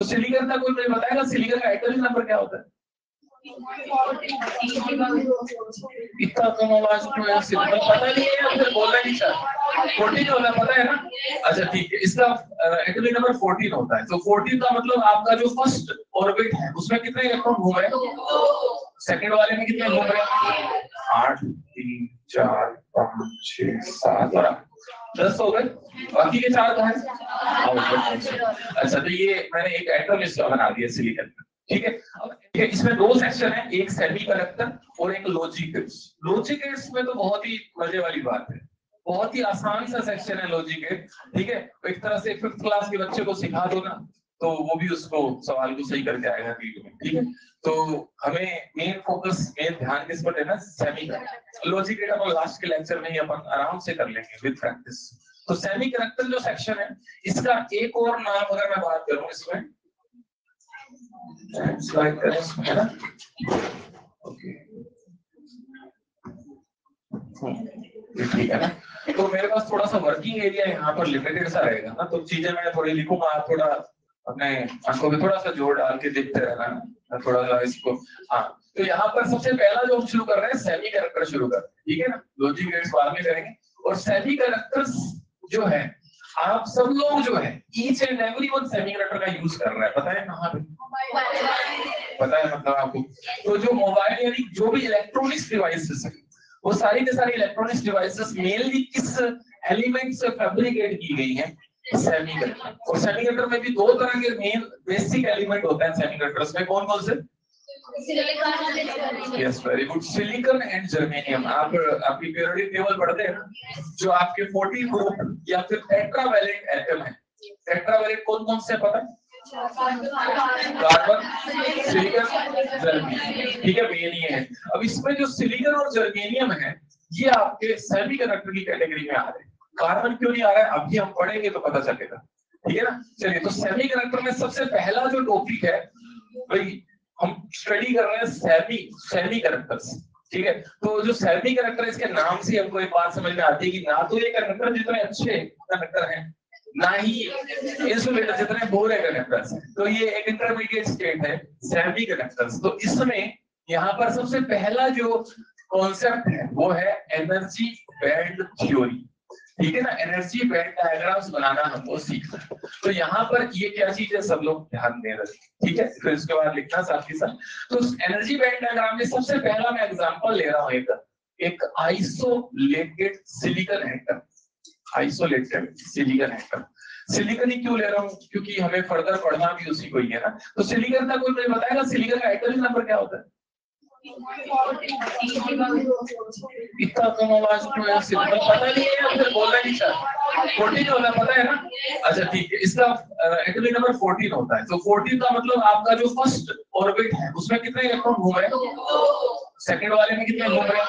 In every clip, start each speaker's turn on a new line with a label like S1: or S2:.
S1: तो सिलिकॉन का कोई मुझे बताएगा सिलिकॉन का एटॉमिक नंबर क्या होता है? इतना कम आवाज में सिंपल पता नहीं है या फिर बोलना नहीं चाहता। 14 होता है, पता है ना? अच्छा ठीक है, इसका एटॉमिक नंबर 14 होता है। तो 14 का मतलब आपका जो फर्स्ट ऑर्बिट है उसमें कितने इलेक्ट्रॉन घूम रहे हैं? सेकंड वाले में कितने घूम रहे हैं? 8 3 4 5 6 7 और 10 हो गए। बाकी के 4 कहाँ हैं? अच्छा, तो ये मैंने एक एटम इसका बना दिया सिलिकॉन का, ठीक है। अब इसमें दो सेक्शन है, एक सेमीकंडक्टर और एक लॉजिक गेट्स। लॉजिक गेट्स में तो बहुत ही मजे वाली बात है, बहुत ही आसान सा सेक्शन है लॉजिक गेट, ठीक है। एक तरह से 5th क्लास के बच्चे को सिखा दो ना तो वो भी उसको सवाल को सही करके आएगा वीडियो में, ठीक है। तो हमें मेन फोकस, मेन ध्यान किस पर देना? सेमीकंडक्टर। लॉजिक गेट अपन लास्ट के लेक्चर में ही अपन आराम से कर लेंगे विद प्रैक्टिस। तो सेमीकंडक्टर जो सेक्शन है इसका एक और नाम अगर मैं बात करूं इसमें, स्लाइड करें इसमें, है ना? ओके, ठीक है ना? तो मेरे पास थोड़ा सा वर्किंग एरिया यहाँ पर लिमिटेड सा रहेगा ना, तो चीजें मैं थोड़ी लिखूंगा, थोड़ा अपने आंखों में थोड़ा सा जोर डाल के देखते रहना ना, थोड़ा सा इसको। हाँ, तो यहाँ पर सबसे पहला जो हम शुरू कर रहे हैं सेमी कैरेक्टर शुरू कर, ठीक है ना? लॉजिक गेट्स बाद में करेंगे। और सेमी कैरेक्टर्स जो है, आप सब लोग जो है each and every one semi character का यूज कर रहा है, पता है कहाँ पे? पता है मतलब आपको? तो जो मोबाइल यानी जो भी इलेक्ट्रॉनिक्स डिवाइसेस है वो सारी के सारी इलेक्ट्रॉनिक्स डिवाइसेस मेनली किस एलिमेंट से फैब्रिकेट की गई है? सेमीकंडक्टर। और सेमीकंडक्टर में भी दो तरह के मेन बेसिक एलिमेंट होते हैं सेमीकंडक्टर्स में, कौन कौन से? Yes, very good, silicon and germanium. आप आपकी पीरियोडिक टेबल पढ़ते हैं ना, जो आपके 40 ग्रुप या फिर टेट्रावैलेंट एटम है, टेट्रावैलेंट कौन कौन से पता है? कार्बन, सिलिकॉन, जर्मेनियम, ठीक है, मेन ये है। अब इसमें जो सिलिकॉन और जर्मेनियम है ये आपके सेमीकंडक्टर की कैटेगरी में आ रहे हैं। कार्बन क्यों नहीं आ रहा है अभी हम पढ़ेंगे तो पता चलेगा, ठीक है ना? चलिए, तो सेमीकंडक्टर में सबसे पहला जो टॉपिक है भाई, हम स्टडी कर रहे हैं सेमीकंडक्टर्स, ठीक है। तो जो सेमीकंडक्टर, इसके नाम से हमको एक बात समझ में आती है कि ना तो ये कंडक्टर जितने अच्छे कंडक्टर हैं, ना ही इंसुलेटर जितने बुरे कंडक्टर्स हैं। तो ये एक इंटरमीडिएट स्टेट है सेमीकंडक्टर्स। तो इसमें यहाँ पर सबसे पहला जो कॉन्सेप्ट है वो है एनर्जी बैंड थ्योरी, ठीक है ना? एनर्जी बैंड डायग्राम्स बनाना हमको सीखना है। तो यहाँ पर ये क्या चीज है, सब लोग ध्यान दे रहे, ठीक है। फिर उसके बाद लिखना साथ ही साथ। तो एनर्जी बैंड डायग्राम में सबसे पहला मैं एग्जांपल ले रहा हूँ एक isolated silicon atom. Isolated silicon atom, silicon ही क्यों ले रहा हूँ? क्योंकि हमें फर्दर पढ़ना भी उसी को ही है ना। तो सिलिकॉन का कोई मुझे बताएगा सिलिकॉन का एटॉमिक नंबर क्या होता है? इतना कम आवाज में सिंपल पता नहीं है या फिर बोलना नहीं चाहता। 14 होता है, पता है ना? अच्छा ठीक है, इसका एटॉमिक नंबर 14 होता है। तो 14 का मतलब आपका जो फर्स्ट ऑर्बिट है उसमें कितने इलेक्ट्रॉन घूम रहे हैं? सेकंड वाले में कितने घूम रहे हैं?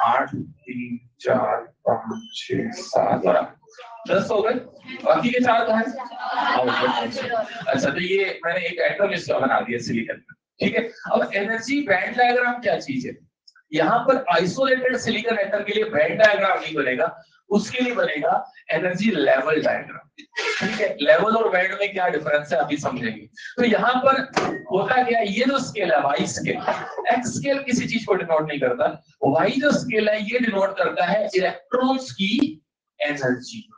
S1: 8 3 4 5 6 7 और 10 हो गए। बाकी के 4 कहाँ हैं? अच्छा, तो ये मैंने एक एटम इसका बना दिया सिलिकॉन का, ठीक है। अब एनर्जी बैंड डायग्राम क्या चीज है? यहाँ पर आइसोलेटेड सिलिकॉन एटम के लिए बैंड डायग्राम नहीं बनेगा, उसके लिए बनेगा एनर्जी लेवल डायग्राम, ठीक है। लेवल और बैंड में क्या डिफरेंस है अभी समझेंगे। तो यहाँ पर होता क्या है, ये जो स्केल है वाई स्केल, एक्स स्केल किसी चीज को डिनोट नहीं करता, वाई जो स्केल है ये डिनोट करता है इलेक्ट्रॉन्स की एनर्जी।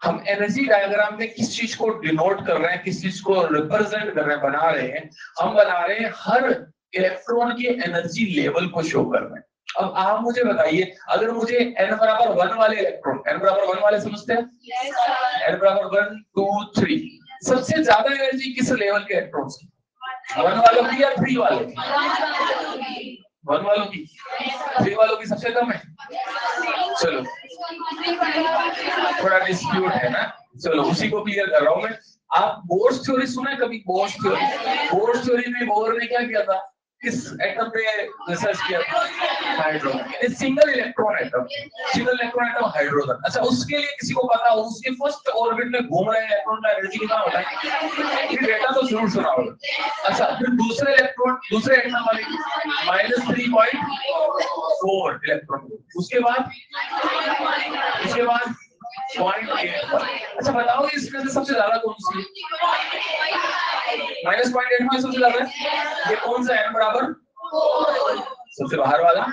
S1: हम एनर्जी डायग्राम में किस चीज को डिनोट कर रहे हैं, किस चीज को रिप्रेजेंट कर रहे हैं, बना रहे हैं, हम बना रहे हैं हर इलेक्ट्रॉन के एनर्जी लेवल को शो कर रहे हैं। अब आप मुझे बताइए, अगर मुझे n बराबर 1 वाले इलेक्ट्रॉन, n बराबर 1 वाले समझते हैं? n बराबर 1 2 3, सबसे ज्यादा एनर्जी किस लेवल के इलेक्ट्रॉन की? 1 वालों की या 3 वालों की? 1 वालों की। 3 वालों की सबसे कम है। चलो, थोड़ा डिस्प्यूट है ना, चलो उसी को क्लियर कर रहा हूं मैं। आप बोर्स थ्योरी सुना है कभी? बोर्स थ्योरी, बोर्स थ्योरी में बोर ने क्या किया था, किस एटम पे रिसर्च किया था? Hydrogen, single electron atom, single electron atom hydrogen. अच्छा, उसके लिए किसी को पता हो उसके फर्स्ट ऑर्बिट में घूम रहे इलेक्ट्रॉन का एनर्जी कितना होता है? ये डेटा तो जरूर सुना होगा। अच्छा, फिर दूसरे इलेक्ट्रॉन, दूसरे एटम वाले -3.4 इलेक्ट्रॉन, उसके बाद 0.85। अच्छा बताओ इसमें से सबसे ज्यादा कौन सी -0.85 सबसे ज्यादा है? ये कौन सा n बराबर सबसे बाहर वाला?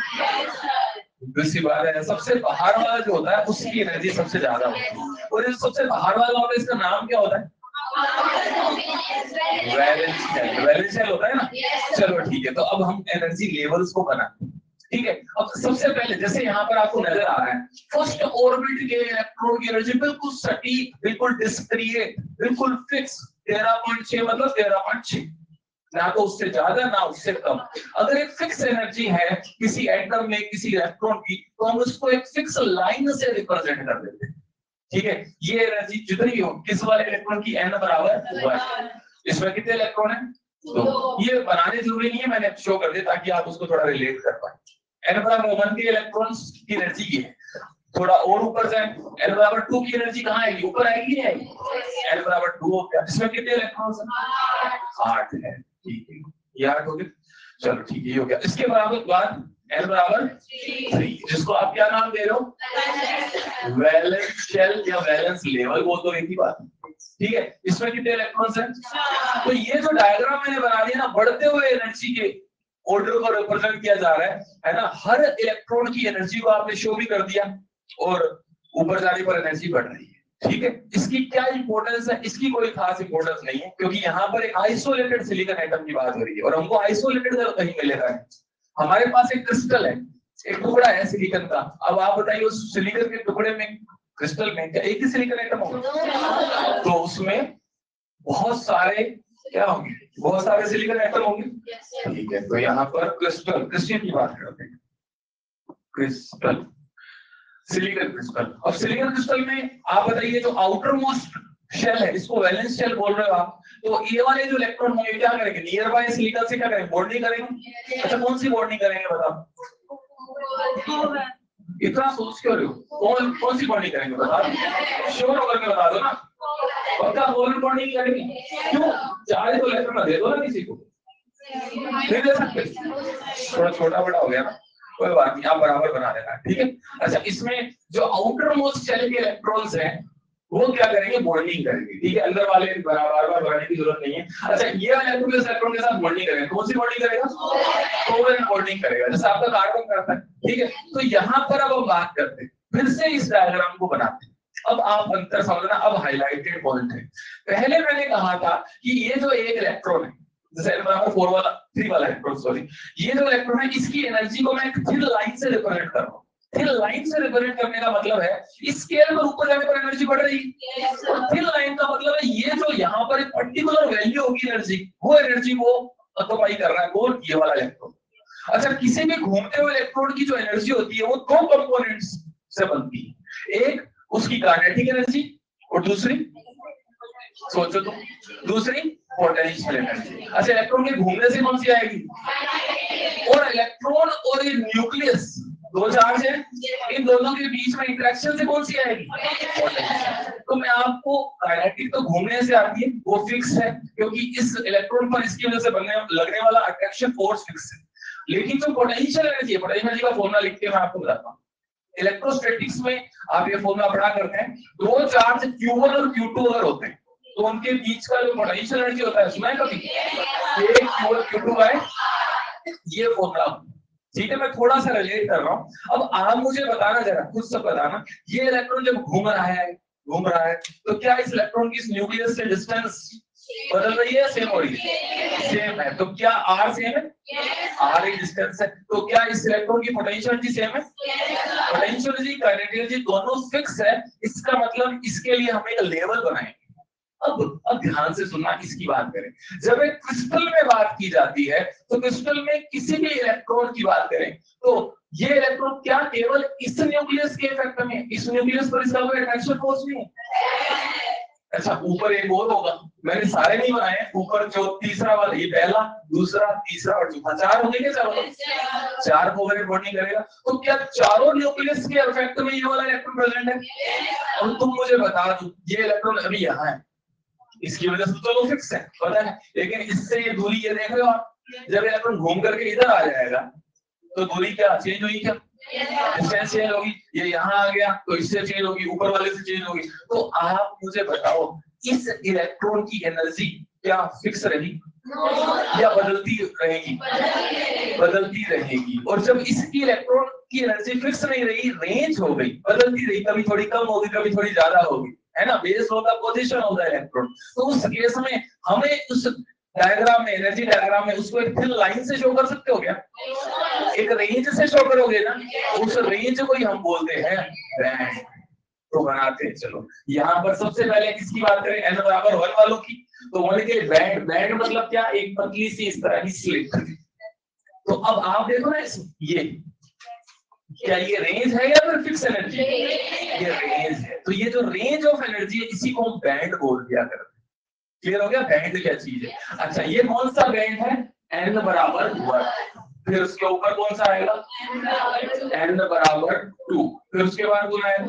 S1: दूसरी बात है सबसे बाहर वाला जो होता है उसकी एनर्जी सबसे ज्यादा होती है, और ये सबसे बाहर वाला होता है इसका नाम क्या होता है? Valence shell. वैलेंस शेल होता है ना। चलो ठीक है, तो अब हम एनर्जी लेवल्स को बनाते हैं। ठीक है, अब सबसे पहले जैसे यहाँ पर आपको नजर आ रहा है फर्स्ट ऑर्बिट के इलेक्ट्रॉन की एनर्जी बिल्कुल सटीक, बिल्कुल डिस्क्रिएट, बिल्कुल फिक्स 13.6 मतलब 13.6, ना तो उससे ज्यादा ना उससे कम। अगर एक फिक्स एनर्जी है किसी एटम में किसी इलेक्ट्रॉन की, तो हम उसको एक फिक्स लाइन से रिप्रेजेंट कर देते हैं। ठीक है, ये एनर्जी जितनी हो किस वाले इलेक्ट्रॉन की n बराबर 1। इसमें कितने इलेक्ट्रॉन है? तो ये बनाने जरूरी नहीं है, मैंने शो कर दिया ताकि आप उसको थोड़ा रिलेट कर पाए। n बराबर 1 के इलेक्ट्रॉन्स की एनर्जी ये है। थोड़ा और ऊपर जाए, n बराबर 2 की एनर्जी कहाँ आएगी? ऊपर आएगी नहीं आएगी? n बराबर 2 हो गया, इसमें कितने इलेक्ट्रॉन्स हैं? 8 है। ठीक है, ये 8 हो गए। चलो ठीक है, ये हो गया। इसके बराबर बाद n बराबर 3, जिसको आप क्या नाम दे रहे हो? वैलेंस शेल या वैलेंस लेवल, वो तो एक ही बात है। ठीक है, इसमें कितने इलेक्ट्रॉन्स हैं? तो ये जो डायग्राम मैंने बना दिया ना, बढ़ते हुए एनर्जी के ऑर्डर को रिप्रेजेंट किया जा रहा है ना। हर इलेक्ट्रॉन की एनर्जी को आपने शो भी कर दिया, और ऊपर जाने पर एनर्जी बढ़ रही है। ठीक है, इसकी क्या इंपॉर्टेंस है? इसकी कोई खास इंपॉर्टेंस नहीं है, क्योंकि यहाँ पर एक आइसोलेटेड सिलिकॉन एटम की बात हो रही है, और हमको आइसोलेटेड कहीं मिलेगा नहीं। हमारे पास एक क्रिस्टल है, एक टुकड़ा है सिलिकॉन का। अब आप बताइए उस सिलिकॉन के टुकड़े में, क्रिस्टल में क्या एक ही सिलिकॉन एटम होगा? तो उसमें बहुत सारे क्या होंगे? बहुत सारे सिलिकॉन एटम होंगे। ठीक है, तो यहाँ पर क्रिस्टल की बात करते हैं। Crystal, silicon crystal. अब सिलिकॉन क्रिस्टल में आप बताइए जो आउटर मोस्ट शेल है, इसको वैलेंस शेल बोल रहे हो आप, तो ये वाले जो इलेक्ट्रॉन होंगे क्या करेंगे? नियर बाय सिलिकॉन से क्या करेंगे? बॉन्डिंग करेंगे। अच्छा कौन सी बॉन्डिंग करेंगे बताओ? इतना सोच क्यों रहे हो? कौन सी बॉन्डिंग करेंगे बताओ, श्योर होकर के बता दो ना। पक्का कोवलेंट बॉन्डिंग करेंगे? क्यों? चाहे तो इलेक्ट्रॉन दे दो ना किसी को, नहीं दे सकते? थोड़ा छोटा बड़ा हो गया ना, कोई बात नहीं, आप बराबर बना देना। ठीक है, अच्छा इसमें जो आउटर मोस्ट शेल के इलेक्ट्रॉन्स हैं वो क्या करेंगे? बॉन्डिंग करेंगे। ठीक है, अंदर वाले बार बार बढ़ाने की जरूरत नहीं है। अच्छा ये वाला इलेक्ट्रॉन के साथ बॉन्डिंग करेगा। कौन सी बॉन्डिंग करेगा? कोवलेंट बॉन्डिंग करेगा, जैसे आपका कार्बन करता है। ठीक है, तो यहाँ पर अब हम बात करते हैं, फिर से इस डायग्राम को बनाते हैं। अब आप अंतर समझना, अब हाईलाइटेड पॉइंट है। पहले मैंने कहा था कि ये जो एक इलेक्ट्रॉन है, जैसे n-4 वाला 3 वाला इलेक्ट्रॉन, सॉरी, ये जो इलेक्ट्रॉन है इसकी एनर्जी को मैं एक थिन लाइन से रिप्रेजेंट कर रहा हूँ। थिन लाइन से रिप्रेजेंट करने का मतलब है इस स्केल पर ऊपर जाने पर एनर्जी बढ़ रही है, और थिन लाइन का मतलब है ये जो यहाँ पर एक पर्टिकुलर वैल्यू होगी एनर्जी, वो एनर्जी को ऑक्युपाई कर रहा है कौन? ये वाला इलेक्ट्रॉन। अच्छा किसी भी घूमते हुए इलेक्ट्रॉन की जो एनर्जी होती है वो दो कंपोनेंट्स से बनती है, एक उसकी काइनेटिक एनर्जी और दूसरी, सोचो तो, दूसरी पोटेंशियल एनर्जी। अच्छा इलेक्ट्रॉन के घूमने से कौन सी आएगी? और इलेक्ट्रॉन और ये न्यूक्लियस दो चार्ज है, इन दोनों के बीच में इंटरेक्शन से कौन सी आएगी? पोटेंशियल। तो मैं आपको काइनेटिक तो घूमने से आती है, वो फिक्स है, क्योंकि इस इलेक्ट्रॉन पर इसकी वजह से लगने वाला अट्रैक्शन फोर्स फिक्स है। लेकिन जो पोटेंशियल एनर्जी है, पोटेंशियल एनर्जी का फॉर्मूला लिख के मैं आपको बताता हूँ। इलेक्ट्रोस्टैटिक्स में आप ये फॉर्मूला पढ़ा करते हैं, दो चार्ज Q1 और Q2 अगर होते हैं तो उनके बीच का जो पोटेंशियल एनर्जी होता है, सुना है कभी? एक Q1 Q2 है, ये फॉर्मूला। ठीक है, मैं थोड़ा सा रिलेट कर रहा हूँ। अब आप मुझे बताना, जरा खुद से बताना, ये इलेक्ट्रॉन जब घूम रहा है तो क्या इस इलेक्ट्रॉन की इस न्यूक्लियस से डिस्टेंस बदल रही है? सेम हो रही है? सेम है। तो क्या r सेम है? r एक डिस्टेंस है। तो क्या इस इलेक्ट्रॉन की पोटेंशियल एनर्जी सेम है? पोटेंशियल एनर्जी, काइनेटिक एनर्जी दोनों फिक्स है। इसका मतलब इसके लिए हम एक लेवल बनाएंगे। अब ध्यान से सुनना, इसकी बात करें। जब एक क्रिस्टल में बात की जाती है तो क्रिस्टल में किसी भी इलेक्ट्रॉन की बात करें तो ये इलेक्ट्रॉन क्या केवल इस न्यूक्लियस के इफेक्ट में, इस न्यूक्लियस पर इसका कोई अट्रैक्शन फोर्स नहीं है? अच्छा ऊपर एक और होगा, मैंने सारे नहीं बनाए, ऊपर जो तीसरा वाला, ये पहला, दूसरा, तीसरा और चौथा, 4 होंगे क्या? 4 कोवलेंट बॉन्डिंग करेगा। तो क्या चारों न्यूक्लियस के इफेक्ट में ये वाला इलेक्ट्रॉन प्रेजेंट है? और तुम मुझे बता दो, ये इलेक्ट्रॉन अभी यहाँ है, इसकी वजह से तो फिक्स है, पता है, लेकिन इससे ये दूरी ये देख रहे हो आप, जब इलेक्ट्रॉन घूम करके इधर आ जाएगा तो दूरी क्या चेंज हुई, क्या डिस्टेंस चेंज होगी, ये यहाँ आ गया तो इससे चेंज होगी, ऊपर वाले से चेंज होगी। तो आप मुझे बताओ इस इलेक्ट्रॉन की एनर्जी क्या फिक्स रही या बदलती रहेगी? बदलती रहेगी। और जब इसकी इलेक्ट्रॉन की एनर्जी फिक्स नहीं रही, रेंज हो गई, बदलती रही, कभी थोड़ी कम होगी कभी थोड़ी ज्यादा होगी, है ना, बेस होता पोजीशन होता है इलेक्ट्रॉन। तो उस केस में हमें उस डायग्राम में, एनर्जी डायग्राम में उसको एक थिन लाइन से शो कर सकते हो क्या? एक रेंज से शो करोगे ना, उस रेंज को ही हम बोलते हैं बैंड। तो बनाते हैं, चलो यहाँ पर सबसे पहले किसकी बात करें, n बराबर 1 वालों की। तो 1 के बैंड, बैंड मतलब क्या, एक पतली सी इस तरह की स्लिट। तो अब आप देखो ना ये क्या ये रेंज है या फिर फिक्स एनर्जी? ये रेंज है। तो ये जो रेंज ऑफ एनर्जी है इसी को हम बैंड बोल दिया करते हैं। क्लियर हो गया बैंड क्या चीज है? अच्छा ये कौन सा बैंड है? n बराबर 1, फिर उसके ऊपर कौन सा आएगा? n बराबर 2, फिर उसके बाद कौन आएगा?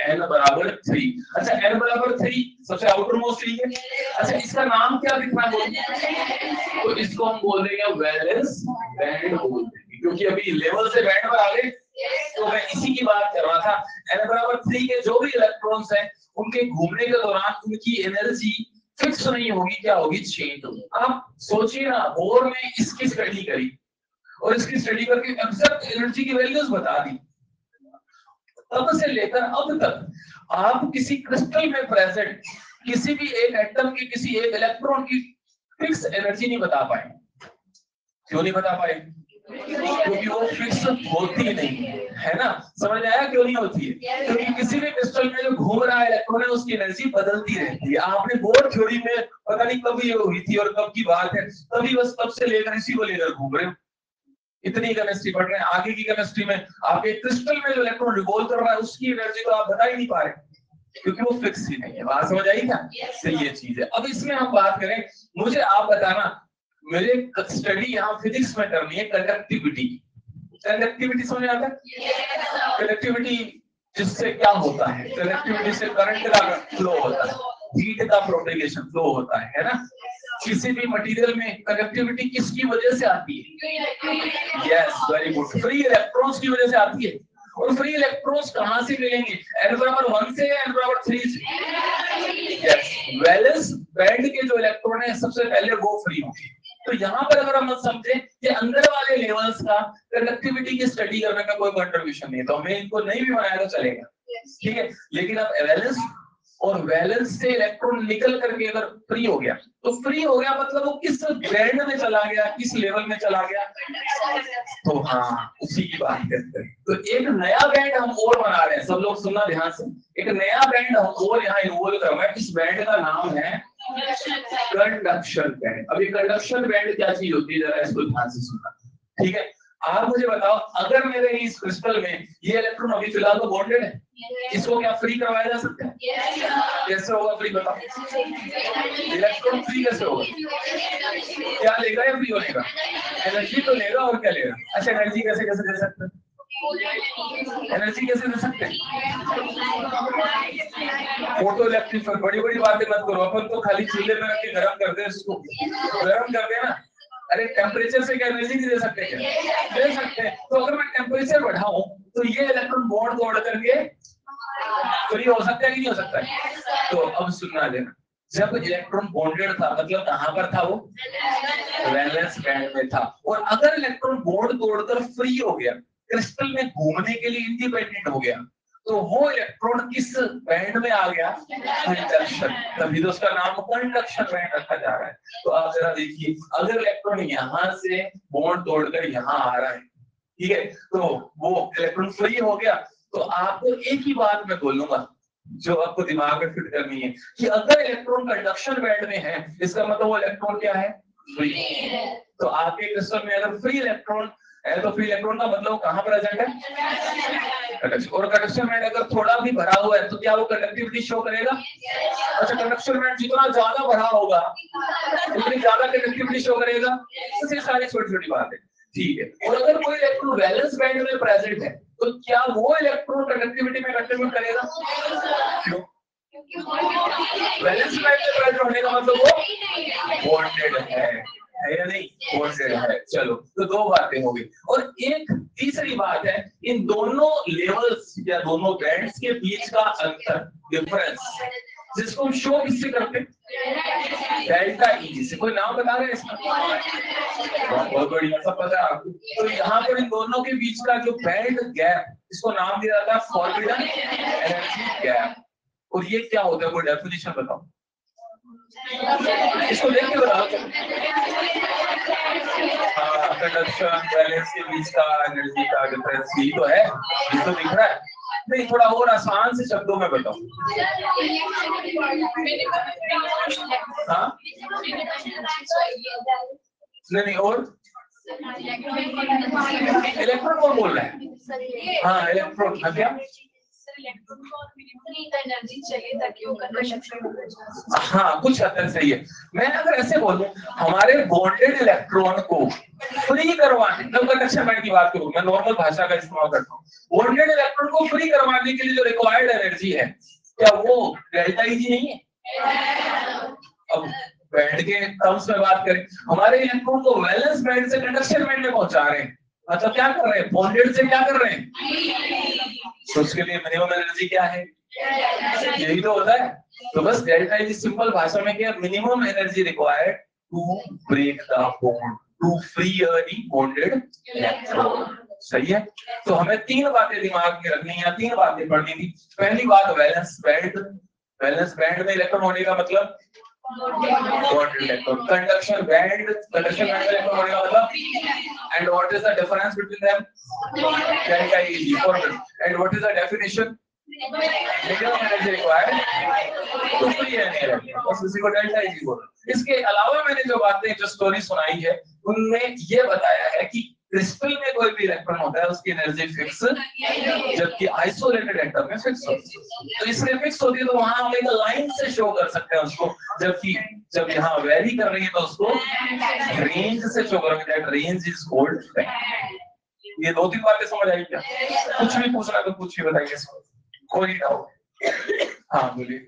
S1: n बराबर 3। अच्छा n बराबर 3 सबसे आउटर मोस्ट है। अच्छा इसका नाम क्या दिखना है? तो इसको हम बोल देंगे वैलेंस बैंड बोल देंगे, क्योंकि अभी लेवल से बैंड पर आ गए। तो मैं इसी की बात कर रहा था। n बराबर 3 के जो भी इलेक्ट्रॉन्स हैं उनके घूमने के दौरान उनकी एनर्जी फिक्स नहीं होगी, क्या होगी? चेंज होगी। आप सोचिए ना, बोर में इसकी स्टडी करी और इसकी स्टडी करके एग्जैक्ट एनर्जी की वैल्यूज बता दी, तब से लेकर अब तक आप किसी क्रिस्टल में प्रेजेंट किसी भी एक एटम की, किसी एक इलेक्ट्रॉन की फिक्स एनर्जी नहीं बता पाए। क्यों नहीं बता पाए? क्योंकि वो फिक्स होती नहीं है ना। समझ आया क्यों नहीं होती है? क्योंकि किसी भी क्रिस्टल में जो घूम रहा है इलेक्ट्रॉन है उसकी एनर्जी बदलती रहती है। आपने बोर थ्योरी में पता नहीं कब ये हुई थी और कब की बात है, तभी बस तब से लेकर इसी को लेकर घूम रहे हो। इतनी केमिस्ट्री पढ़ रहे हैं, आगे की केमिस्ट्री में आपके क्रिस्टल में जो इलेक्ट्रॉन रिवॉल्व कर रहा है उसकी एनर्जी तो आप बता ही नहीं पा रहे, क्योंकि वो फिक्स ही नहीं है। बात समझ आई क्या? तो ये चीज है। अब इसमें हम बात करें, मुझे आप बताना, मेरे स्टडी यहाँ फिजिक्स में करनी है कंडक्टिविटी। कंडक्टिविटी समझ आता है? कंडक्टिविटी जिससे क्या होता है? कंडक्टिविटी से करंट का फ्लो होता है, हीट का प्रोपेगेशन फ्लो होता है ना। किसी भी मटेरियल में कंडक्टिविटी किसकी वजह से आती है? Yes very good, free electrons की वजह से आती है। और फ्री इलेक्ट्रॉन्स कहां से मिलेंगे? n बराबर 1 से या n बराबर 3 से? यस, वैलेंस बैंड के जो इलेक्ट्रॉन है सबसे पहले वो फ्री होंगे। तो यहाँ पर अगर हम समझे कि अंदर वाले लेवल्स का कंडक्टिविटी की स्टडी करने का कोई कंट्रीब्यूशन नहीं है, तो हमें इनको नहीं भी बनाया तो चलेगा, ठीक है। लेकिन अब वैलेंस और वैलेंस से इलेक्ट्रॉन निकल करके अगर फ्री हो गया, तो फ्री हो गया मतलब वो किस बैंड में चला गया, किस लेवल में चला गया? तो हाँ, उसी की बात करते हैं। तो एक नया बैंड हम और बना रहे हैं, सब लोग सुनना ध्यान से। एक नया बैंड हम और यहाँ इन्वॉल्व कर रहे हैं। इस बैंड का नाम है कंडक्शन बैंड। अभी कंडक्शन बैंड क्या चीज होती है, जरा इसको ध्यान से सुनना, ठीक है। आप मुझे बताओ, अगर मेरे इस क्रिस्टल में ये इलेक्ट्रॉन अभी फिलहाल तो बॉन्डेड है, इसको क्या फ्री करवाया जा सकता है? कैसे होगा फ्री, बताओ? इलेक्ट्रॉन फ्री कैसे होगा? क्या लेगा या फ्री होगा? एनर्जी तो लेगा, और क्या लेगा? अच्छा एनर्जी कैसे कैसे दे सकते हैं? एनर्जी कैसे दे सकते हैं? फोटो इलेक्ट्रिक, बड़ी बड़ी बातें मत करो। अपन तो खाली चूल्हे में रख के गर्म कर दे, इसको गर्म कर दे ना। अरे टेम्परेचर से क्या एनर्जी नहीं दे सकते? क्या दे सकते हैं। तो अगर मैं टेम्परेचर बढ़ाऊं तो ये इलेक्ट्रॉन बॉन्ड तोड़ करके फ्री हो सकता है कि नहीं हो सकता है? तो अब सुनना देना, जब इलेक्ट्रॉन बॉन्डेड था मतलब कहां पर था वो? वैलेंस बैंड में था। और अगर इलेक्ट्रॉन बॉन्ड तोड़कर फ्री हो गया, क्रिस्टल में घूमने के लिए इंडिपेंडेंट हो गया, तो वो इलेक्ट्रॉन किस बैंड में आ गया? कंडक्शन। तभी तो उसका नाम कंडक्शन बैंड रखा जा रहा है। तो आप जरा देखिए, अगर इलेक्ट्रॉन यहाँ से बॉन्ड तोड़कर यहाँ आ रहा है, ठीक है, तो वो इलेक्ट्रॉन फ्री हो गया। तो आपको एक ही बात मैं बोलूंगा जो आपको दिमाग में फिट करनी है, कि अगर इलेक्ट्रॉन कंडक्शन बैंड में है, इसका मतलब वो इलेक्ट्रॉन क्या है? फ्री। तो आपके क्रिस्टल में अगर फ्री इलेक्ट्रॉन है तो फ्री इलेक्ट्रॉन का मतलब कहां प्रेजेंट है? और कंडक्शन बैंड अगर थोड़ा भी भरा हुआ है तो क्या वो कंडक्टिविटी शो करेगा? अच्छा, कंडक्शन बैंड जितना ज्यादा भरा होगा उतनी ज्यादा कंडक्टिविटी शो करेगा। तो ये सारी छोटी छोटी बात है, ठीक है। और अगर कोई इलेक्ट्रॉन वैलेंस बैंड में प्रेजेंट है तो क्या वो इलेक्ट्रॉन कंडक्टिविटी में कंट्रीब्यूट करेगा? क्यों? वैलेंस बैंड में प्रेजेंट होने का मतलब वो बॉन्डेड है या नहीं? बॉन्डेड है। चलो तो दो बातें हो गई। और एक तीसरी बात है, इन दोनों लेवल्स या दोनों बैंड्स के बीच का अंतर, डिफरेंस, जिसको हम शो किससे करते हैं? डेल्टा ई से। कोई नाम बता रहे हैं इसका? बहुत बढ़िया, सब पता है आपको। तो यहाँ पर इन दोनों के बीच का जो बैंड गैप, इसको नाम दिया जाता है फॉरबिडन एनर्जी गैप। और ये क्या होता है, कोई डेफिनेशन बताओ, इसको देख के बताओ। कंडक्शन बैलेंस के बीच का एनर्जी का डिफरेंस ही तो है, ये तो दिख रहा है। नहीं, थोड़ा और आसान से शब्दों में बताओ। हाँ नहीं, और इलेक्ट्रॉन कौन बोल रहा है? हाँ इलेक्ट्रॉन, क्या?
S2: एनर्जी चाहिए ताकि वो कंडक्शन।
S1: हाँ कुछ हद तक सही है। मैं अगर ऐसे बोलूं, हमारे बॉन्डेड इलेक्ट्रॉन को फ्री करवाने, जब कंडक्शन बैंड की बात करूं, मैं नॉर्मल भाषा का इस्तेमाल करता हूँ, बॉन्डेड इलेक्ट्रॉन को फ्री करवाने के लिए जो रिक्वायर्ड एनर्जी है, क्या वो डेल्टा ई नहीं है? अब बैंड के टर्म्स में बात करें, हमारे इलेक्ट्रॉन को वैलेंस बैंड से कंडक्शन बैंड में पहुंचा रहे हैं, मतलब क्या कर रहे हैं? बॉन्डेड से क्या कर रहे हैं? तो उसके लिए मिनिमम एनर्जी क्या है? यही तो होता है। तो बस डेल्टा ई सिंपल भाषा में क्या, minimum energy required to break the bond, to free the bonded electron. सही है। तो हमें तीन बातें दिमाग में रखनी है, तीन बातें पढ़नी थी। पहली बात, वैलेंस बैंड, वैलेंस बैंड में इलेक्ट्रॉन होने का मतलब bonded electron. Conduction band, conduction band में इलेक्ट्रॉन होने का मतलब, and what is the difference between them? Delta E formula. And what is the definition? Minimum energy required to free any electron. बस इसी को डेल्टा ई बोलते हैं। इसके अलावा मैंने जो बातें, जो स्टोरी सुनाई है, उनमें ये बताया है कि क्रिस्टल में कोई भी इलेक्ट्रॉन होता है उसकी एनर्जी फिक्स, जबकि आइसोलेटेड एटम में फिक्स होती है। तो इसलिए फिक्स होती है तो वहां हम एक लाइन से शो कर सकते हैं उसको, जबकि जब यहाँ वेरी कर रही है तो उसको रेंज से शो करेंगे। That range is called. ये दो तीन बातें समझ आई क्या? कुछ भी पूछना तो कुछ भी बताइए, कोई डाउट? हाँ बोलिए।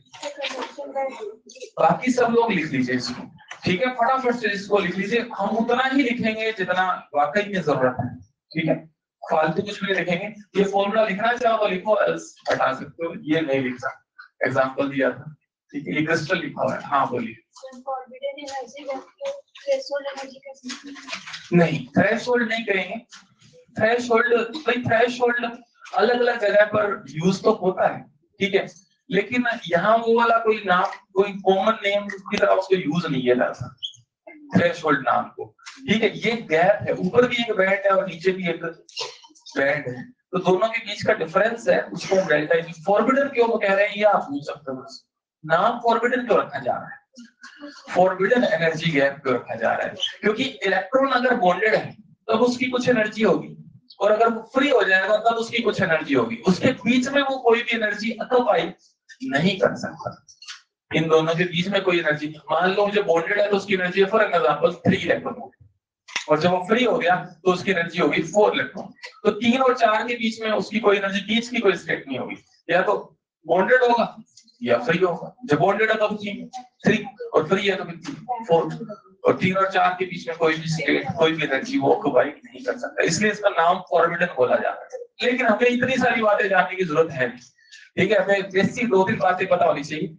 S1: बाकी सब लोग लिख लीजिए इसको, ठीक है? फटाफट से इसको लिख लीजिए। हम उतना ही लिखेंगे जितना वाकई में जरूरत है, ठीक है? फालतू कुछ भी लिखेंगे। ये फॉर्मूला लिखना चाहो तो लिखो, हटा सकते हो, ये नहीं लिख सकते। एग्जांपल दिया था, ठीक है? ये क्रिस्टल लिखा हुआ है। हाँ बोलिए। नहीं, थ्रेशोल्ड नहीं कहेंगे। थ्रेशोल्ड, भाई थ्रेशोल्ड अलग अलग जगह पर यूज तो होता है, ठीक है? लेकिन यहाँ वो वाला कोई नाम, कोई कॉमन नेम की तरह उसको यूज नहीं किया जाता थ्रेशोल्ड नाम को, ठीक है? ये गैप है, ऊपर भी एक बैंड है और नीचे भी एक बैंड है, तो दोनों के बीच का डिफरेंस है, उसको हम डेल्टा ई। फॉरबिडन क्यों कह रहे हैं ये आप पूछ सकते हो। नाम फॉरबिडन क्यों रखा जा रहा है? फॉरबिडन एनर्जी गैप क्यों रखा जा रहा है? क्योंकि इलेक्ट्रॉन अगर बॉन्डेड है तब उसकी कुछ एनर्जी होगी, और अगर वो फ्री हो जाएगा तब उसकी कुछ एनर्जी होगी। उसके बीच में वो कोई भी एनर्जी ऑक्युपाई नहीं कर सकता। इन दोनों के बीच में कोई एनर्जी, मान लो मुझे बॉन्डेड है तो उसकी एनर्जी है फॉर एग्जांपल 3 इलेक्ट्रॉन, और जब वो फ्री हो गया तो उसकी एनर्जी होगी 4 इलेक्ट्रॉन। तो 3 और 4 के बीच में उसकी कोई एनर्जी, बीच की कोई स्टेट नहीं होगी, या तो बॉन्डेड होगा या फ्री होगा। जब बॉन्डेड है तो 3 और फ्री है तो 4, और 3 और 4 के बीच में कोई भी स्टेट, कोई भी एनर्जी वो ऑक्युपाई नहीं कर सकता। इसलिए इसका नाम फॉरबिडन बोला जाता है। लेकिन हमें इतनी सारी बातें जानने की जरूरत है, ठीक है? हमें बेसिक 2-3 बातें पता होनी चाहिए।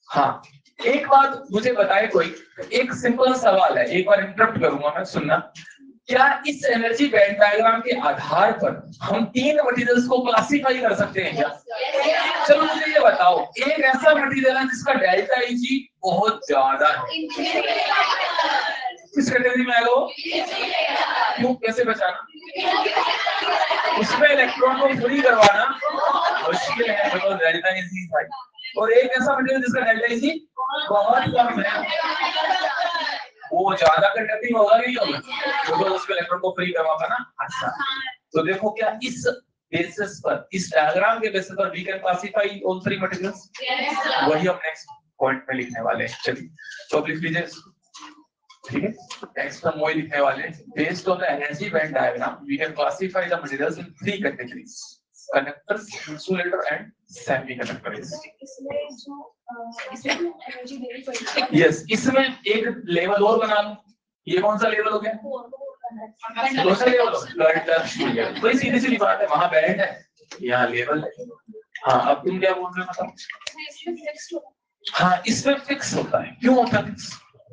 S1: हाँ, एक बात मुझे बताए कोई, एक सिंपल सवाल है, एक बार इंटरप्ट करूंगा मैं, सुनना। क्या इस एनर्जी बैंड डायग्राम के आधार पर हम 3 मटेरियल्स को क्लासिफाई कर सकते हैं क्या? चलो मुझे ये बताओ, एक ऐसा मटेरियल है जिसका डेल्टा ई बहुत ज्यादा है, किस कैटेगरी में आएगा वो? क्यों, कैसे पहचाना? उसमें इलेक्ट्रॉन को फ्री करवाना मुश्किल है, बिकॉज़ डेल्टा ई हाई। और एक ऐसा मटेरियल जिसका डेल्टा ई बहुत कम है, वो ज्यादा कंडक्टिंग होगा नहीं होगा, क्योंकि उसमें इलेक्ट्रॉन को फ्री करवा पाना आसान। तो देखो, क्या इस बेसिस पर, इस डायग्राम के बेसिस पर we can classify all 3 materials? वही हम नेक्स्ट पॉइंट में लिखने वाले हैं। चलिए तो लिख लीजिए, ठीक है? नेक्स्ट हम वही लिखने वाले हैं। Based on the energy band diagram we can classify the materials in 3 categories: conductors, insulator and semiconductors. Yes, इसमें एक लेवल और बना लो। ये कौन सा लेवल हो गया? सोशल लेवल कोई सीधी सी बात है, वहां बैंड है, यहाँ लेवल है। हाँ अब तुम क्या बोल रहे हो मतलब? हाँ इसमें फिक्स होता है, क्यों होता है फिक्स?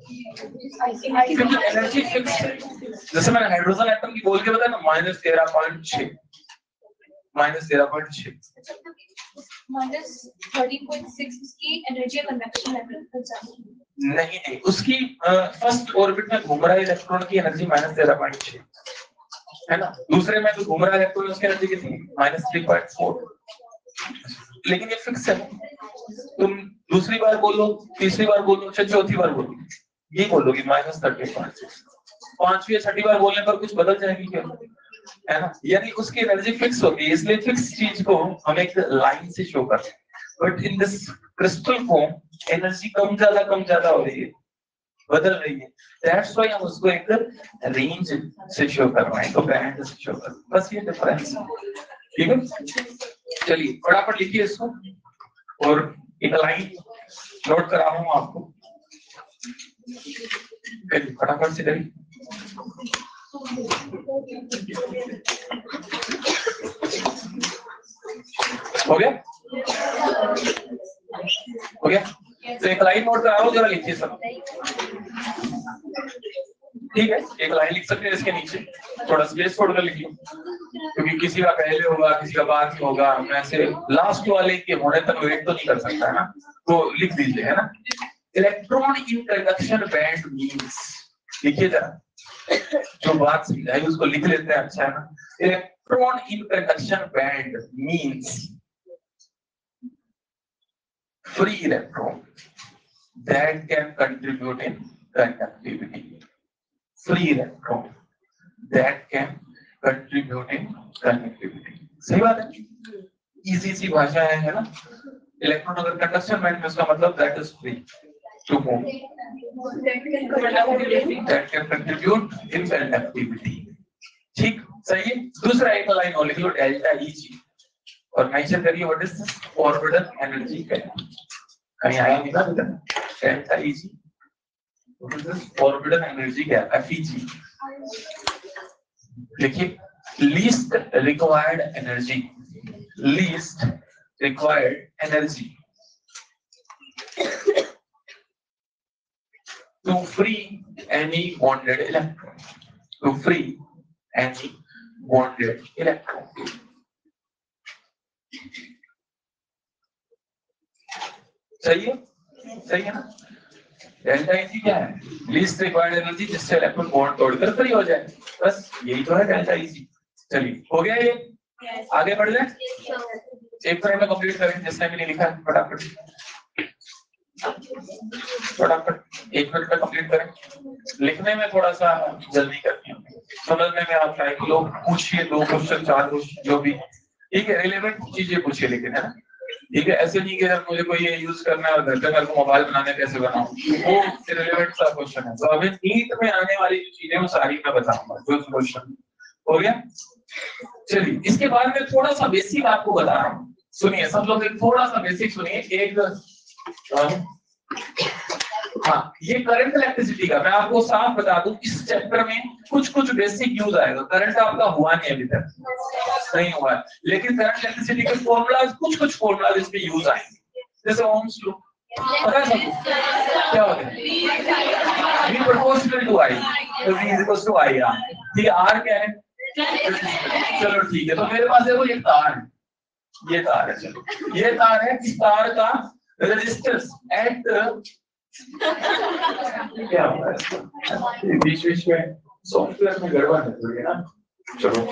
S1: क्योंकि एनर्जी फिक्स है। जैसे मैंने हाइड्रोजन एटम की बोल के बताया ना, -13.6 -13.6
S2: -13.6 की एनर्जी कन्वेक्शन लेवल
S1: नहीं, उसकी फर्स्ट ऑर्बिट में घूम रहा है इलेक्ट्रॉन की एनर्जी -13.6 है ना, दूसरे में तो घूम रहा है इलेक्ट्रॉन, उसकी एनर्जी कितनी? -3.4। लेकिन ये फिक्स है। तुम दूसरी बार बोलो, तीसरी बार बोलो, चौथी बार बोलो, ये बोलोगी -13.6। पांचवी या छठी बार बोलने पर कुछ बदल जाएगी क्या? है ना, यानी उसकी एनर्जी फिक्स होगी, इसलिए फिक्स चीज को हम एक लाइन से शो करते हैं। But in this crystal form energy कम ज्यादा हो रही है, बदल रही है। दैट्स व्हाई हम उसको एक रेंज से शो कर रहे हैं, तो बैंड से शो कर रहे हैं, बस ये डिफरेंस है। ठीक है, चलिए फटाफट लिखिए इसको, और एक लाइन नोट करा रहा हूं आपको, फटाफट से करिए। हो गया? हो गया? तो एक लाइन नोट करा रहा हूं, जरा लिखिए सब। ठीक है, एक लाइन लिख सकते हैं, इसके नीचे थोड़ा स्पेस छोड़कर लिखिए, क्योंकि किसी का पहले होगा, किसी का बाद में होगा, मैं ऐसे लास्ट वाले के होने तक वेट तो नहीं कर सकता है ना, तो लिख दीजिए, है ना। Electron in conduction band means, लिखिए जरा, जो बात समझाई उसको लिख लेते हैं, अच्छा है ना। Electron in conduction band means free electron that can contribute in conductivity. Free electron that can contribute in conductivity. सही बात है, इजी सी भाषा है ना। इलेक्ट्रॉन अगर कंडक्शन बैंड में, उसका मतलब that is free to move, that can contribute in conductivity. ठीक, सही है। दूसरा एक लाइन और लिख लो, डेल्टा Eg, और मेंशन करिए what is this orbital energy gap. कहीं आया नहीं था बेटा, delta Eg, what is this orbital energy gap, FeG। लिखिए, least required energy, least required energy to free any bonded electron, to free any bonded electron. सही है, सही है ना। डेल्टा Eg क्या है? लीस्ट रिक्वायर्ड एनर्जी, जिससे इलेक्ट्रॉन बॉन्ड तोड़कर फ्री हो जाए, बस यही तो है डेल्टा Eg। चलिए हो गया ये, आगे बढ़ जाए। एक मिनट में कंप्लीट करें, जिसने भी नहीं लिखा है फटाफट फटाफट 1 मिनट में कंप्लीट करें। लिखने में थोड़ा सा जल्दी करनी है, समझने में आप ट्राई करो, पूछिए 2 क्वेश्चन 4 क्वेश्चन जो भी, ठीक है, रिलेवेंट चीजें पूछिए, लेकिन है ना, ठीक है। ऐसे नहीं कि अगर मुझे कोई ये यूज करना है और घर पे मेरे को मोबाइल बनाने कैसे बनाऊं, वो रिलेवेंट सा क्वेश्चन है। तो अभी नीट में आने वाली जो चीजें वो सारी मैं बताऊंगा, जो क्वेश्चन हो गया। चलिए, इसके बाद में थोड़ा सा बेसिक आपको बता रहा हूँ, सुनिए सब लोग, थोड़ा सा बेसिक सुनिए। एक हाँ, ये करंट इलेक्ट्रिसिटी का मैं आपको साफ बता दूं, इस चैप्टर में कुछ बेसिक यूज आएगा। करंट आपका हुआ नहीं अभी तक, नहीं हुआ है, लेकिन करंट इलेक्ट्रिसिटी के फॉर्मूलाज, कुछ फॉर्मूलाज इसमें यूज आएंगे, जैसे ओम्स लॉ, पता है सबको क्या होता है? V प्रोपोर्शनल टू I, तो V is equal to IR। ठीक है, R क्या है? चलो ठीक है, तो मेरे पास देखो ये तार है, ये तार है, चलो ये तार है, इस तार का रेजिस्टेंस एट क्या होता है, बीच में सॉफ्टवेयर में गड़बड़ है थोड़ी ना। चलो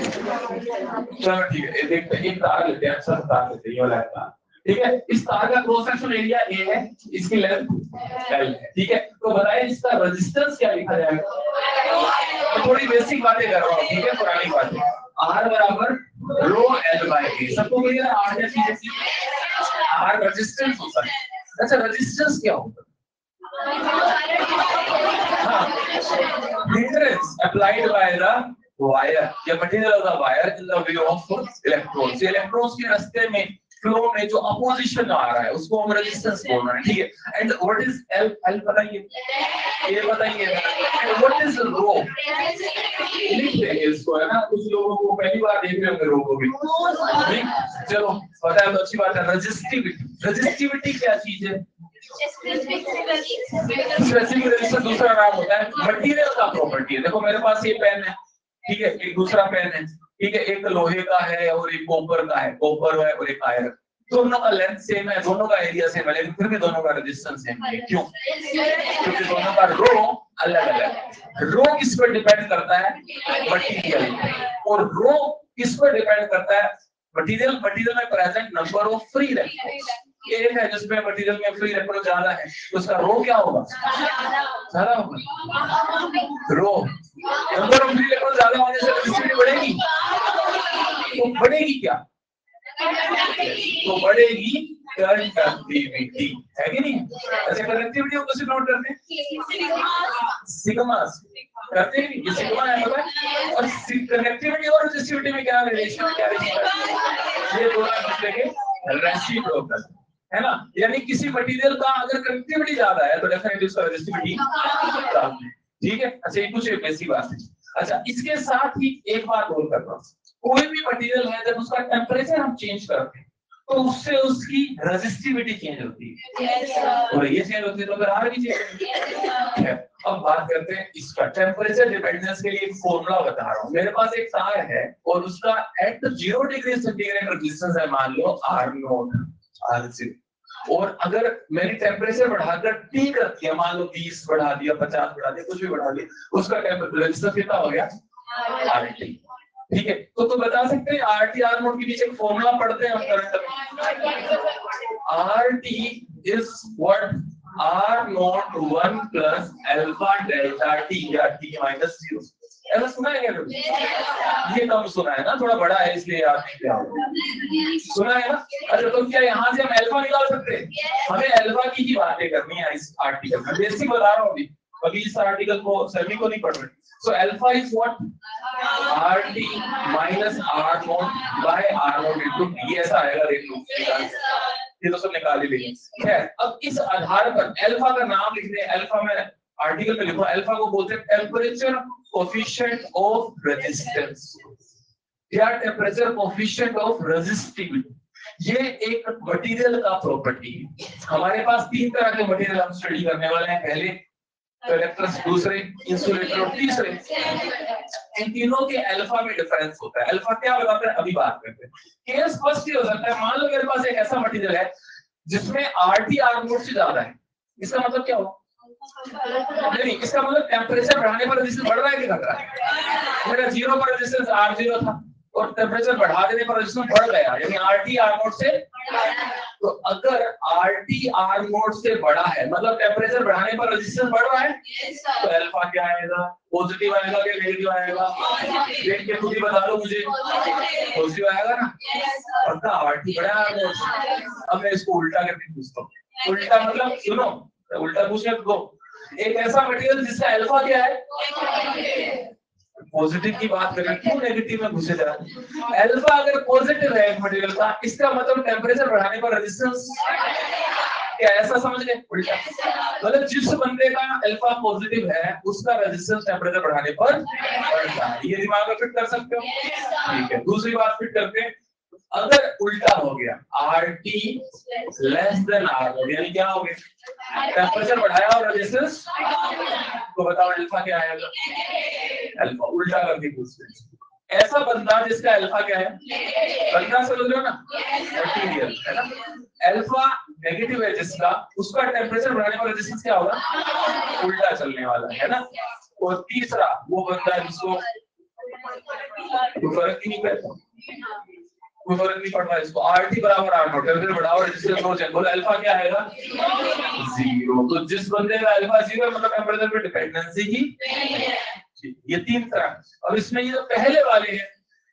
S1: ठीक है, देखते हैं, एक तार लेते हैं, अच्छा तार लेते हैं, ये वाला तार, ठीक है। इस तार का क्रॉस सेक्शन एरिया A है, इसकी लेंथ L है, ठीक है। तो बताइए इसका रेजिस्टेंस क्या लिखा जाएगा? तो थोड़ी बेसिक बातें कर रहा हूँ, ठीक है, पुरानी बातें। R बराबर रो L बाय A, सबको क्लियर है? R क्या चीज है? R रेजिस्टेंस होता है। अच्छा, रेजिस्टेंस क्या होता है? Hindrance applied by the wire, या material of the wire in the way of electrons। Electrons के रास्ते में, फ्लो में जो अपोजिशन आ रहा है उसको हम रेजिस्टेंस बोल रहे हैं, ठीक है। And what is L? L बताइए, ये बताइए। एंड व्हाट इज रो? लिख देंगे इसको, है ना। कुछ लोगों को पहली बार देख रहे होंगे रोगों भी, नहीं चलो पता है तो अच्छी बात है। रजिस्टिविटी, रजिस्टिविटी क्या चीज है? स्पेसिफिक रेजिस्टेंस दूसरा नाम होता है मटेरियल का प्रॉपर्टी है। देखो मेरे पास ये पेन है, ठीक है, एक दूसरा पेन है, ठीक है, एक लोहे का है और एक कॉपर का है, कॉपर है और एक आयरन, दोनों का लेंथ सेम है, दोनों का एरिया सेम है, लेकिन फिर भी दोनों का रेजिस्टेंस सेम है। क्यों? क्योंकि दोनों का रो अलग अलग है। रो किस पर डिपेंड करता है? मटेरियल। और रो किस पर डिपेंड करता है? मटेरियल। मटेरियल में present number of free radicals एक है, जिसमें मटेरियल में फ्री रेडिकल ज्यादा है, तो उसका रो क्या होगा? ज्यादा होगा। रो नंबर ऑफ फ्री रेडिकल ज्यादा होने से रेजिस्टिविटी बढ़ेगी, तो बढ़ेगी क्या? तो बढ़ेगी कंडक्टिविटी, है कि नहीं? अच्छा कंडक्टिविटी को कैसे नोट करते हैं? सिग्मा करते हैं, ये सिग्मा है पता है। और कंडक्टिविटी और रेजिस्टिविटी में क्या रिलेशन, क्या रिलेशन? ये दोनों एक दूसरे के रेसिप्रोकल है ना। यानी किसी मटेरियल का अगर कंडक्टिविटी ज्यादा है तो डेफिनेटली उसका रेजिस्टिविटी कम है, ठीक है। अच्छा ये कुछ बेसिक बात है। अच्छा इसके साथ ही एक बात और कर रहा हूं, कोई भी मटेरियल है जब उसका टेम्परेचर हम चेंज करते हैं तो उससे उसकी रेजिस्टिविटी चेंज होती है, और ये चेंज होती है तो फिर आर भी चेंज होती है। अब बात करते हैं इसका टेम्परेचर डिपेंडेंस के लिए एक फॉर्मूला बता रहा हूँ। मेरे पास एक तार है और उसका एट 0 डिग्री सेंटीग्रेड रेजिस्टेंस है, मान लो R0 R0, और अगर मैंने टेम्परेचर बढ़ाकर T कर दिया, मान लो 20 बढ़ा दिया, 50 बढ़ा दिया, कुछ भी बढ़ा दिया, उसका रेजिस्टेंस कितना हो गया? RT, ठीक है। तो बता सकते हैं RT R0 के बीच एक फॉर्मूला पढ़ते हैं हम करंट में। RT is what? R0 1 plus alpha delta T या T माइनस 0। ऐसा सुना है क्या कभी? ये कम सुना है ना, थोड़ा बड़ा है इसलिए याद नहीं किया, सुना है ना। अच्छा तो क्या यहाँ से हम अल्फा निकाल सकते हैं? हमें अल्फा की ही बातें करनी है इस आर्टिकल में, बेसिक बता रहा हूँ अभी इस आर्टिकल को सभी को नहीं पढ़ रहे। So alpha is what? RT minus R0 by R0 into T, ऐसा आएगा। देख लो ये तो सब निकाल ही लेंगे। खैर अब इस आधार पर अल्फा का नाम लिखते हैं। अल्फा में आर्टिकल में लिखो, अल्फा को बोलते हैं टेम्परेचर कोफिशिएंट ऑफ रेजिस्टेंस या टेम्परेचर कोफिशिएंट ऑफ रेजिस्टिविटी। ये एक मटेरियल का प्रॉपर्टी है। हमारे पास तीन तरह के मटेरियल हम स्टडी करने वाले हैं, पहले कंडक्टर्स, दूसरे इंसुलेटर और तीसरे। इन तीनों के अल्फा में डिफरेंस होता है। अल्फा क्या बताता है अभी बात करते हैं। केस फर्स्ट ये हो सकता है, मान लो मेरे पास एक ऐसा मटेरियल है जिसमें RT R0 से ज्यादा है, इसका मतलब क्या हुआ? नहीं, इसका मतलब टेम्परेचर बढ़ाने पर रेजिस्टेंस बढ़ रहा है कि घट रहा है? मेरा 0 पर रेजिस्टेंस R0 था और टेम्परेचर बढ़ा देने पर रेजिस्टेंस बढ़ गया, यानी RT R0 से। तो अगर RT R0 से बड़ा है मतलब टेम्परेचर बढ़ाने पर रेजिस्टेंस बढ़ रहा है, तो अल्फा क्या आएगा? पॉजिटिव आएगा कि नेगेटिव आएगा? देख के खुद ही बता दो मुझे, पॉजिटिव आएगा ना। पक्का RT बड़ा है R0 से। अब मैं इसको उल्टा करके पूछता हूँ। उल्टा मतलब सुनो, उल्टा पूछने को, एक ऐसा मटेरियल जिसका अल्फा क्या है? पॉजिटिव की बात करें, क्यों नेगेटिव में घुसे जा? अल्फा अगर पॉजिटिव है मटेरियल का, इसका मतलब टेम्परेचर बढ़ाने पर रेजिस्टेंस क्या, ऐसा समझ गए? उल्टा मतलब जिस बंदे का अल्फा पॉजिटिव है उसका रेजिस्टेंस टेम्परेचर बढ़ाने पर बढ़ता है। ये दिमाग में फिट कर सकते हो, ठीक है। दूसरी बात फिट करते हैं, अगर उल्टा हो गया RT लेस देन R0, यानी क्या हो गया? टेम्परेचर बढ़ाया और रेजिस्टेंस, तो बताओ अल्फा क्या आएगा? अल्फा उल्टा करके पूछते हैं। ऐसा बंदा जिसका अल्फा क्या है? बंदा समझ लो ना, मटेरियल है ना। अल्फा नेगेटिव है जिसका, उसका टेम्परेचर बढ़ाने पर रेजिस्टेंस क्या होगा? उल्टा चलने वाला है ना। और तीसरा वो बंदा जिसको फर्क ही नहीं पड़ता, कोई फर्क नहीं पड़ रहा है, इसको RT बराबर R0, टेम्परेचर बढ़ाओ रेजिस्टेंस हो जाए, बोले अल्फा क्या आएगा? 0। तो जिस बंदे का अल्फा 0 है मतलब टेम्परेचर पे डिपेंडेंसी ही। ये तीन तरह। और इसमें ये जो पहले वाले हैं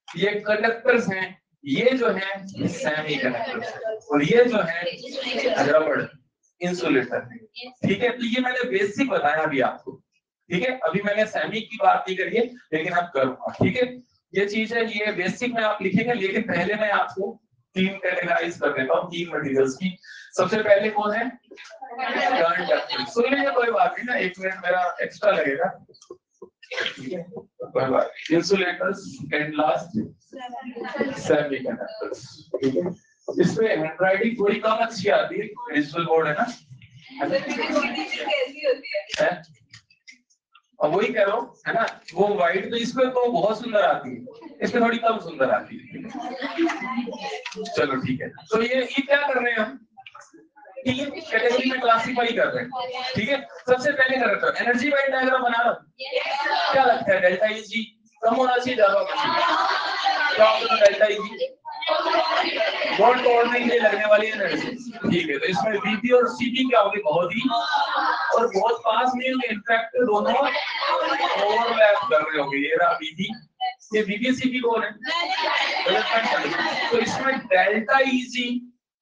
S1: ये कंडक्टर्स हैं, ये जो है सेमी कंडक्टर्स है, और ये जो है रबड़ इंसुलेटर है, ठीक है। तो ये मैंने बेसिक बताया अभी आपको, ठीक है। अभी मैंने सेमी की बात नहीं करी है लेकिन अब करूंगा, ठीक है। ये चीज है, ये बेसिक में आप लिखेंगे, लेकिन पहले मैं आपको तीन कैटेगराइज कर देता हूँ तीन मटेरियल्स की। सबसे पहले कौन है? कंडक्टर। सुन लीजिए, कोई बात नहीं ना, 1 मिनट मेरा एक्स्ट्रा लगेगा। Insulators and last semiconductors. ठीक है, इसमें हैंडराइटिंग थोड़ी कम अच्छी आती है, डिजिटल बोर्ड है ना, है? और वही कह रहा हूँ, है ना, वो व्हाइट पेज पे तो बहुत सुंदर आती है, इसमें थोड़ी कम सुंदर आती है। चलो ठीक है, तो ये क्या कर रहे हैं हम, तीन कैटेगरी में क्लासिफाई कर रहे हैं। ठीक है, सबसे पहले कर एनर्जी बैंड डायग्राम बना रहा हूं। क्या लगता है डेल्टा Eg कम होना चाहिए, ज्यादा होना चाहिए? क्या होगा डेल्टा Eg? बॉन्ड तोड़ने के लिए लगने वाली एनर्जी। ठीक है, तो इसमें Vp और Cp क्या होगी, बहुत ही और बहुत पास नहीं होंगे, इनफैक्ट दोनों ओवरलैप कर रहे होंगे। ये रहा Vp, ये Vp Cp कौन है, तो इसमें डेल्टा Eg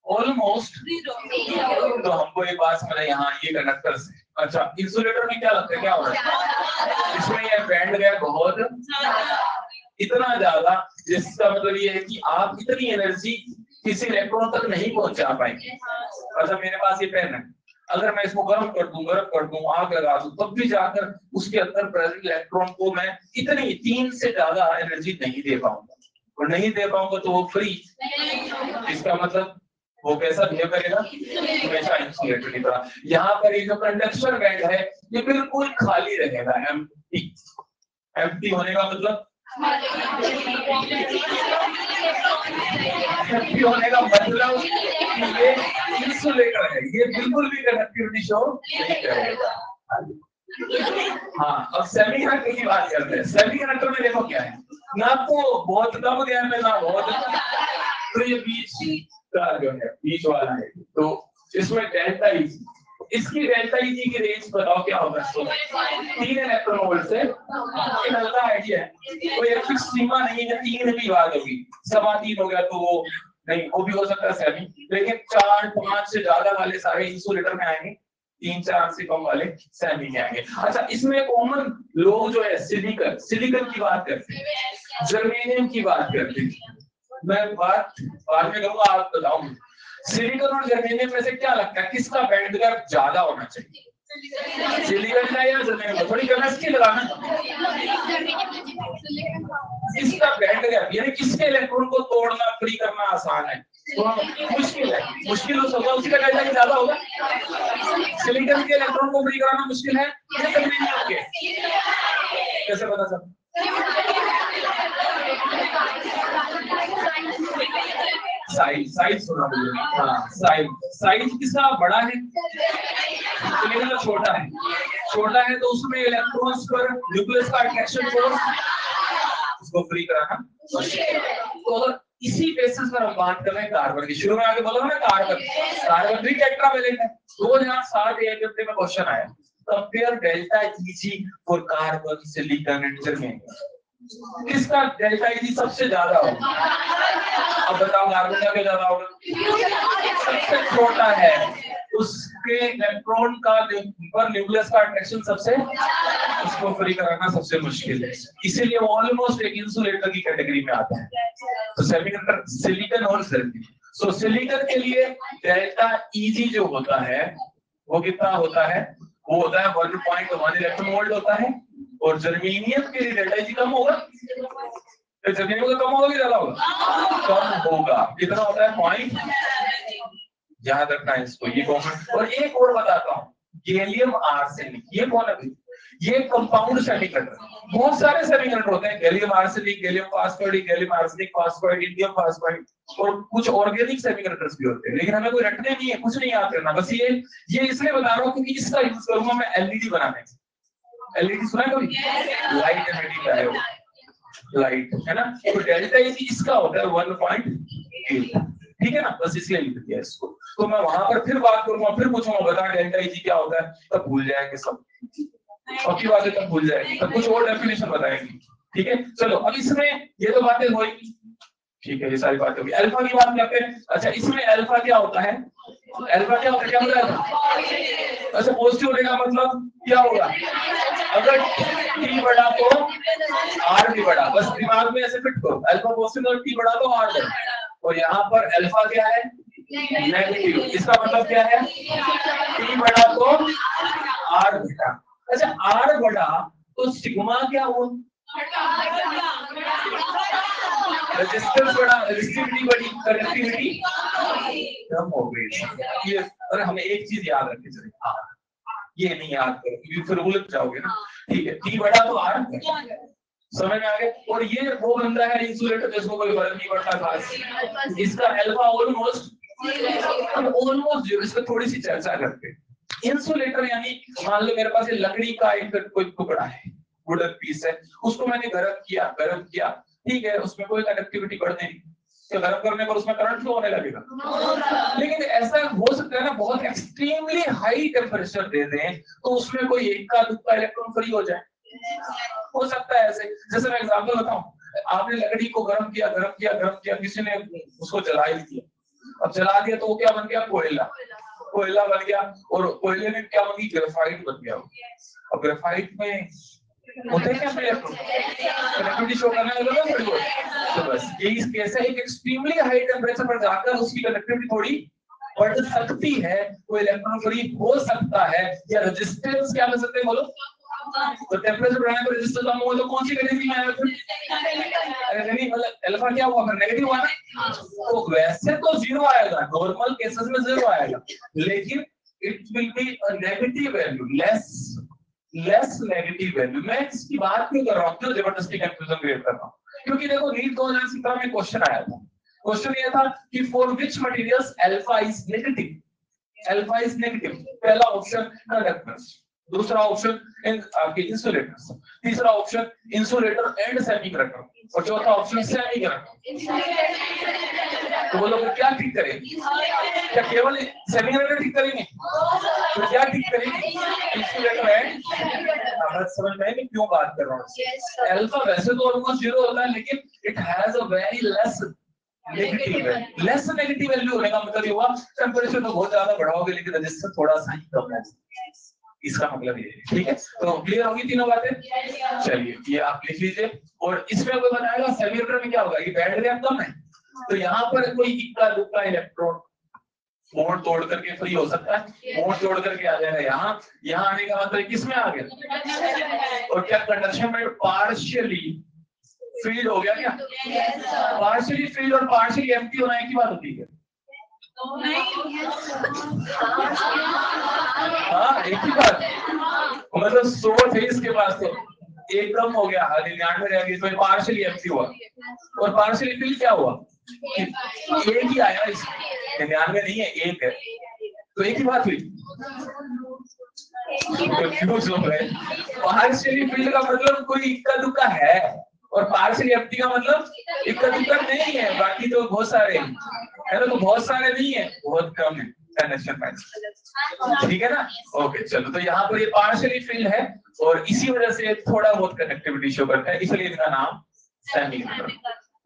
S1: ऑलमोस्ट, तो हमको एक बात समझ आई, यहाँ ये कंडक्टर से। अच्छा, इंसुलेटर में क्या लगता है, क्या हो रहा है, इसमें ये बैंड गैप बहुत इतना ज्यादा, जिसका मतलब ये है कि आप इतनी एनर्जी किसी इलेक्ट्रॉन तक नहीं पहुंचा पाएंगे। अच्छा, मेरे पास ये पेन है, अगर मैं इसको गर्म कर दूं, आग लगा दूं, तब भी जाकर उसके अंदर प्रेजेंट इलेक्ट्रॉन को मैं इतनी 3 से ज्यादा एनर्जी नहीं दे पाऊंगा, और नहीं दे पाऊंगा तो वो फ्री, इसका मतलब वो कैसा बिहेव करेगा, हमेशा इंसुलेटर की तरह। यहाँ पर ये जो कंडक्शन बैंड है ये बिल्कुल खाली रहेगा, एम्प्टी होने का मतलब, एम्प्टी होने का मतलब ये इंसुलेटर है, ये बिल्कुल भी कंडक्टिविटी शो नहीं करेगा। हाँ, अब सेमीकंडक्टर की बात करते हैं। सेमीकंडक्टर में देखो क्या है ना, तो बहुत कम ध्यान में ना बहुत, तो ये बीच का जो है बीच वाला है, तो इसमें डेल्टा Eg, इसकी डेल्टा Eg की रेंज बताओ क्या होगा। 3 इलेक्ट्रॉन वोल्ट से, ये हल्का आइडिया है, कोई एक फिक्स सीमा नहीं है, 3 भी बात होगी, 3.25 हो गया तो वो नहीं, वो भी हो सकता है सेमी, लेकिन 4, 5 से ज्यादा वाले सारे इंसुलेटर में आएंगे, 3, 4 से कम वाले सेमी में आएंगे। अच्छा, इसमें कॉमन लोग जो है सिलिकॉन की बात करते हैं, जर्मेनियम की बात करते हैं, मैं बात बाद में करूंगा, आप बताओ सिलिकॉन और जर्मेनियम में से क्या लगता है किसका बैंड गैप ज्यादा होना चाहिए, सिलिकॉन का या जर्मेनियम का? थोड़ी केमिस्ट्री लगाना, इसका बैंड गैप यानी किसके इलेक्ट्रॉन को तोड़ना फ्री करना आसान है, तो मुश्किल है, मुश्किल होगा, उसी का डेल्टा ज्यादा होगा। सिलिकॉन के इलेक्ट्रॉन को फ्री कराना मुश्किल है या जर्मेनियम के, कैसे पता चला? साइज सुना मुझे, हाँ साइज किसका बड़ा है, सिलिकॉन का छोटा है तो उसमें इलेक्ट्रॉन्स पर न्यूक्लियस का अट्रैक्शन फोर्स उसको फ्री कराना। तो अगर इसी बेसिस पर हम बात कर रहे हैं कार्बन की, शुरू में आगे बोला ना कार्बन भी टेट्रावेलेंट है, 2007 एएमपी में क्वेश्चन आया, compare delta Eg for carbon, silicon and germanium, किसका डेल्टा Eg सबसे ज्यादा होगा? अब बताओ कार्बन का क्या ज्यादा होगा? सबसे छोटा है, उसके इलेक्ट्रॉन का पर न्यूक्लियस का अट्रैक्शन सबसे, उसको फ्री कराना सबसे मुश्किल है, इसीलिए वो ऑलमोस्ट एक इंसुलेटर की कैटेगरी में आता है। तो सेमीकंडक्टर सिलिकॉन और जर्मेनियम, सो सिलिकॉन के लिए डेल्टा Eg जो होता है वो कितना होता है, वो होता है 1.1 इलेक्ट्रॉन वोल्ट होता है, और जर्मेनियम के लिए डेल्टा Eg कम होगा, तो जर्मेनियम का कम होगा कि ज्यादा होगा? कम होगा, कितना होता है 0. याद रखना है इसको, ये कॉमन। और एक और बताता हूँ, गैलियम आर्सेनिक, ये कौन है? ये कंपाउंड सेमीकंडक्टर, बहुत सारे सेमीकंडक्टर होते हैं, gallium arsenic, gallium phosphide, gallium arsenic phosphide, indium phosphide, और कुछ ऑर्गेनिक सेमीकंडक्टर्स भी होते हैं, लेकिन हमें कोई रटने नहीं है, कुछ नहीं याद करना, बस ये इसलिए बता रहा हूँ क्योंकि इसका यूज करूंगा मैं एलईडी बनाने में। एलईडी सुना कभी? लाइट एमिटिंग डायोड, लाइट है ना, तो डेल्टा Eg इसका होता है 1.8, ठीक है ना, बस इसलिए लिख दिया इसको। तो मैं वहां पर फिर बात करूंगा, फिर पूछूंगा बता डेल्टा Eg क्या होता है, तब भूल जाएंगे सब, पक्की बात है, तब भूल जाएंगे, तब कुछ और डेफिनेशन बताएंगे। ठीक है, चलो अब इसमें ये तो बातें होगी, ठीक है, ये सारी बातें होगी। अल्फा की बात करते हैं। अच्छा, इसमें अल्फा क्या होता है, अल्फा क्या होता है, क्या होता है? अच्छा, पॉजिटिव होने का मतलब क्या होगा, अगर T बड़ा तो R भी बड़ा, बस दिमाग में ऐसे फिट करो, अल्फा पॉजिटिव और T बड़ा तो R बड़ा, और यहाँ पर अल्फा क्या है, नेगेटिव, इसका मतलब क्या है, T बड़ा तो R बड़ा। अच्छा, R बड़ा तो सिग्मा क्या हुआ? रेजिस्टेंस बढ़ा, रेजिस्टिविटी बढ़ी, कंडक्टिविटी कम हो गई। ये और हमें एक चीज याद रखनी चाहिए, हाँ ये नहीं याद करो क्योंकि फिर उलझ जाओगे ना। ठीक है, टी बढ़ा तो आर समझ में आ गया। और ये वो बंदा है इंसुलेटर जिसको कोई फर्क नहीं पड़ता खास, इसका अल्फा ऑलमोस्ट जीरो। इस पर थोड़ी सी चर्चा करते हैं। इंसुलेटर यानी मान लो मेरे पास लकड़ी का एक कोई टुकड़ा है, वुडन पीस है, उसको मैंने गर्म किया, ठीक है, उसमें कोई कंडक्टिविटी बढ़ नहीं, तो गर्म करने पर उसमें करंट फ्लो होने लगेगा। लेकिन ऐसा हो सकता है ना बहुत एक्सट्रीमली हाई टेम्परेचर दे दें तो उसमें कोई एक का दुक्का इलेक्ट्रॉन फ्री हो जाए, हो सकता है ऐसे। जैसे मैं एग्जांपल बताऊं, आपने लकड़ी को गर्म किया, किसी ने उसको जला ही दिया, अब जला दिया तो वो क्या बन गया? कोयला बन गया, और कोयले में क्या बन गई? ग्रेफाइट बन गया। अब ग्रेफाइट में होते हैं क्या कनेक्टिविटी शो करने लगा ना, तो बस यही कैसे एक एक्सट्रीमली हाई टेम्परेचर पर जाकर उसकी कनेक्टिविटी थोड़ी बढ़ सकती है, वो इलेक्ट्रॉन फ्री हो सकता है, या रेजिस्टेंस क्या कर सकते हैं बोलो? तो टेम्परेचर बढ़ाने पर रेजिस्टेंस कम हुआ तो कौन सी कैटेगरी में आया फिर? अरे नहीं, मतलब अल्फा क्या हुआ फिर? नेगेटिव हुआ ना। तो वैसे तो जीरो आएगा, नॉर्मल केसेस में जीरो आएगा, लेकिन it will be a negative value, less negative value. मैं इसकी बात क्यों कर रहा हूँ, क्यों जबरदस्ती कंफ्यूजन क्रिएट कर रहा हूँ? क्योंकि देखो नीट 2017 में क्वेश्चन आया था, क्वेश्चन ये था कि for which materials alpha is negative, पहला ऑप्शन कंडक्टर्स, दूसरा ऑप्शन आपके इंसुलेटर्स, तीसरा ऑप्शन इंसुलेटर एंड सेमीकंडक्टर, और चौथा ऑप्शन सेमीकंडक्टर। तो वो लोग क्या ठीक करेंगे? क्या केवल सेमीकंडक्टर ठीक करेंगे? तो क्या ठीक करेंगे? Insulator and. बात समझ में आई मैं क्यों बात कर रहा हूँ? अल्फा वैसे तो ऑलमोस्ट जीरो होता है, लेकिन it has a very less negative value होने का मतलब ये हुआ टेम्परेचर तो बहुत ज्यादा बढ़ाओगे लेकिन रेजिस्टेंस थोड़ा सा ही कम है, इसका मतलब ये है। ठीक है, तो क्लियर होगी तीनों बातें? चलिए ये आप लिख लीजिए। और इसमें कोई बताएगा सेमीकंडक्टर में क्या होगा? ये बैंड गैप कम है, तो यहाँ पर कोई इक्का दुक्का इलेक्ट्रॉन मोड़ तोड़ करके फ्री हो सकता है, मोड़ तोड़ करके आ जाएगा यहाँ आने का मतलब किसमें आ गया? और क्या कंडक्शन में पार्शियली फील्ड हो गया क्या? पार्शियली फील्ड और पार्शियली एम्प्टी होना एक ही बात होती है? हाँ एक ही बात, मतलब सोर्स है इसके पास, तो एक कम हो गया, 99 रह गई, तो पार्शियली एम्प्टी हुआ। और पार्शियली फील्ड क्या हुआ? एक ही आया, इसमें 99 नहीं है, एक है, तो एक ही बात हुई। कंफ्यूज हो गए। पार्शियली फील्ड का मतलब कोई इक्का दुक्का है, और पार्शियली एम्प्टी का मतलब इक्का दुक्का नहीं है, बाकी तो बहुत सारे हैं, है ना? तो बहुत सारे नहीं है, बहुत कम है कंडक्शन में, ठीक है ना? ओके चलो, तो यहाँ पर ये पार्शियली फील्ड है और इसी वजह से थोड़ा बहुत कनेक्टिविटी शो करता है, इसलिए इनका नाम सेमीकंडक्टर।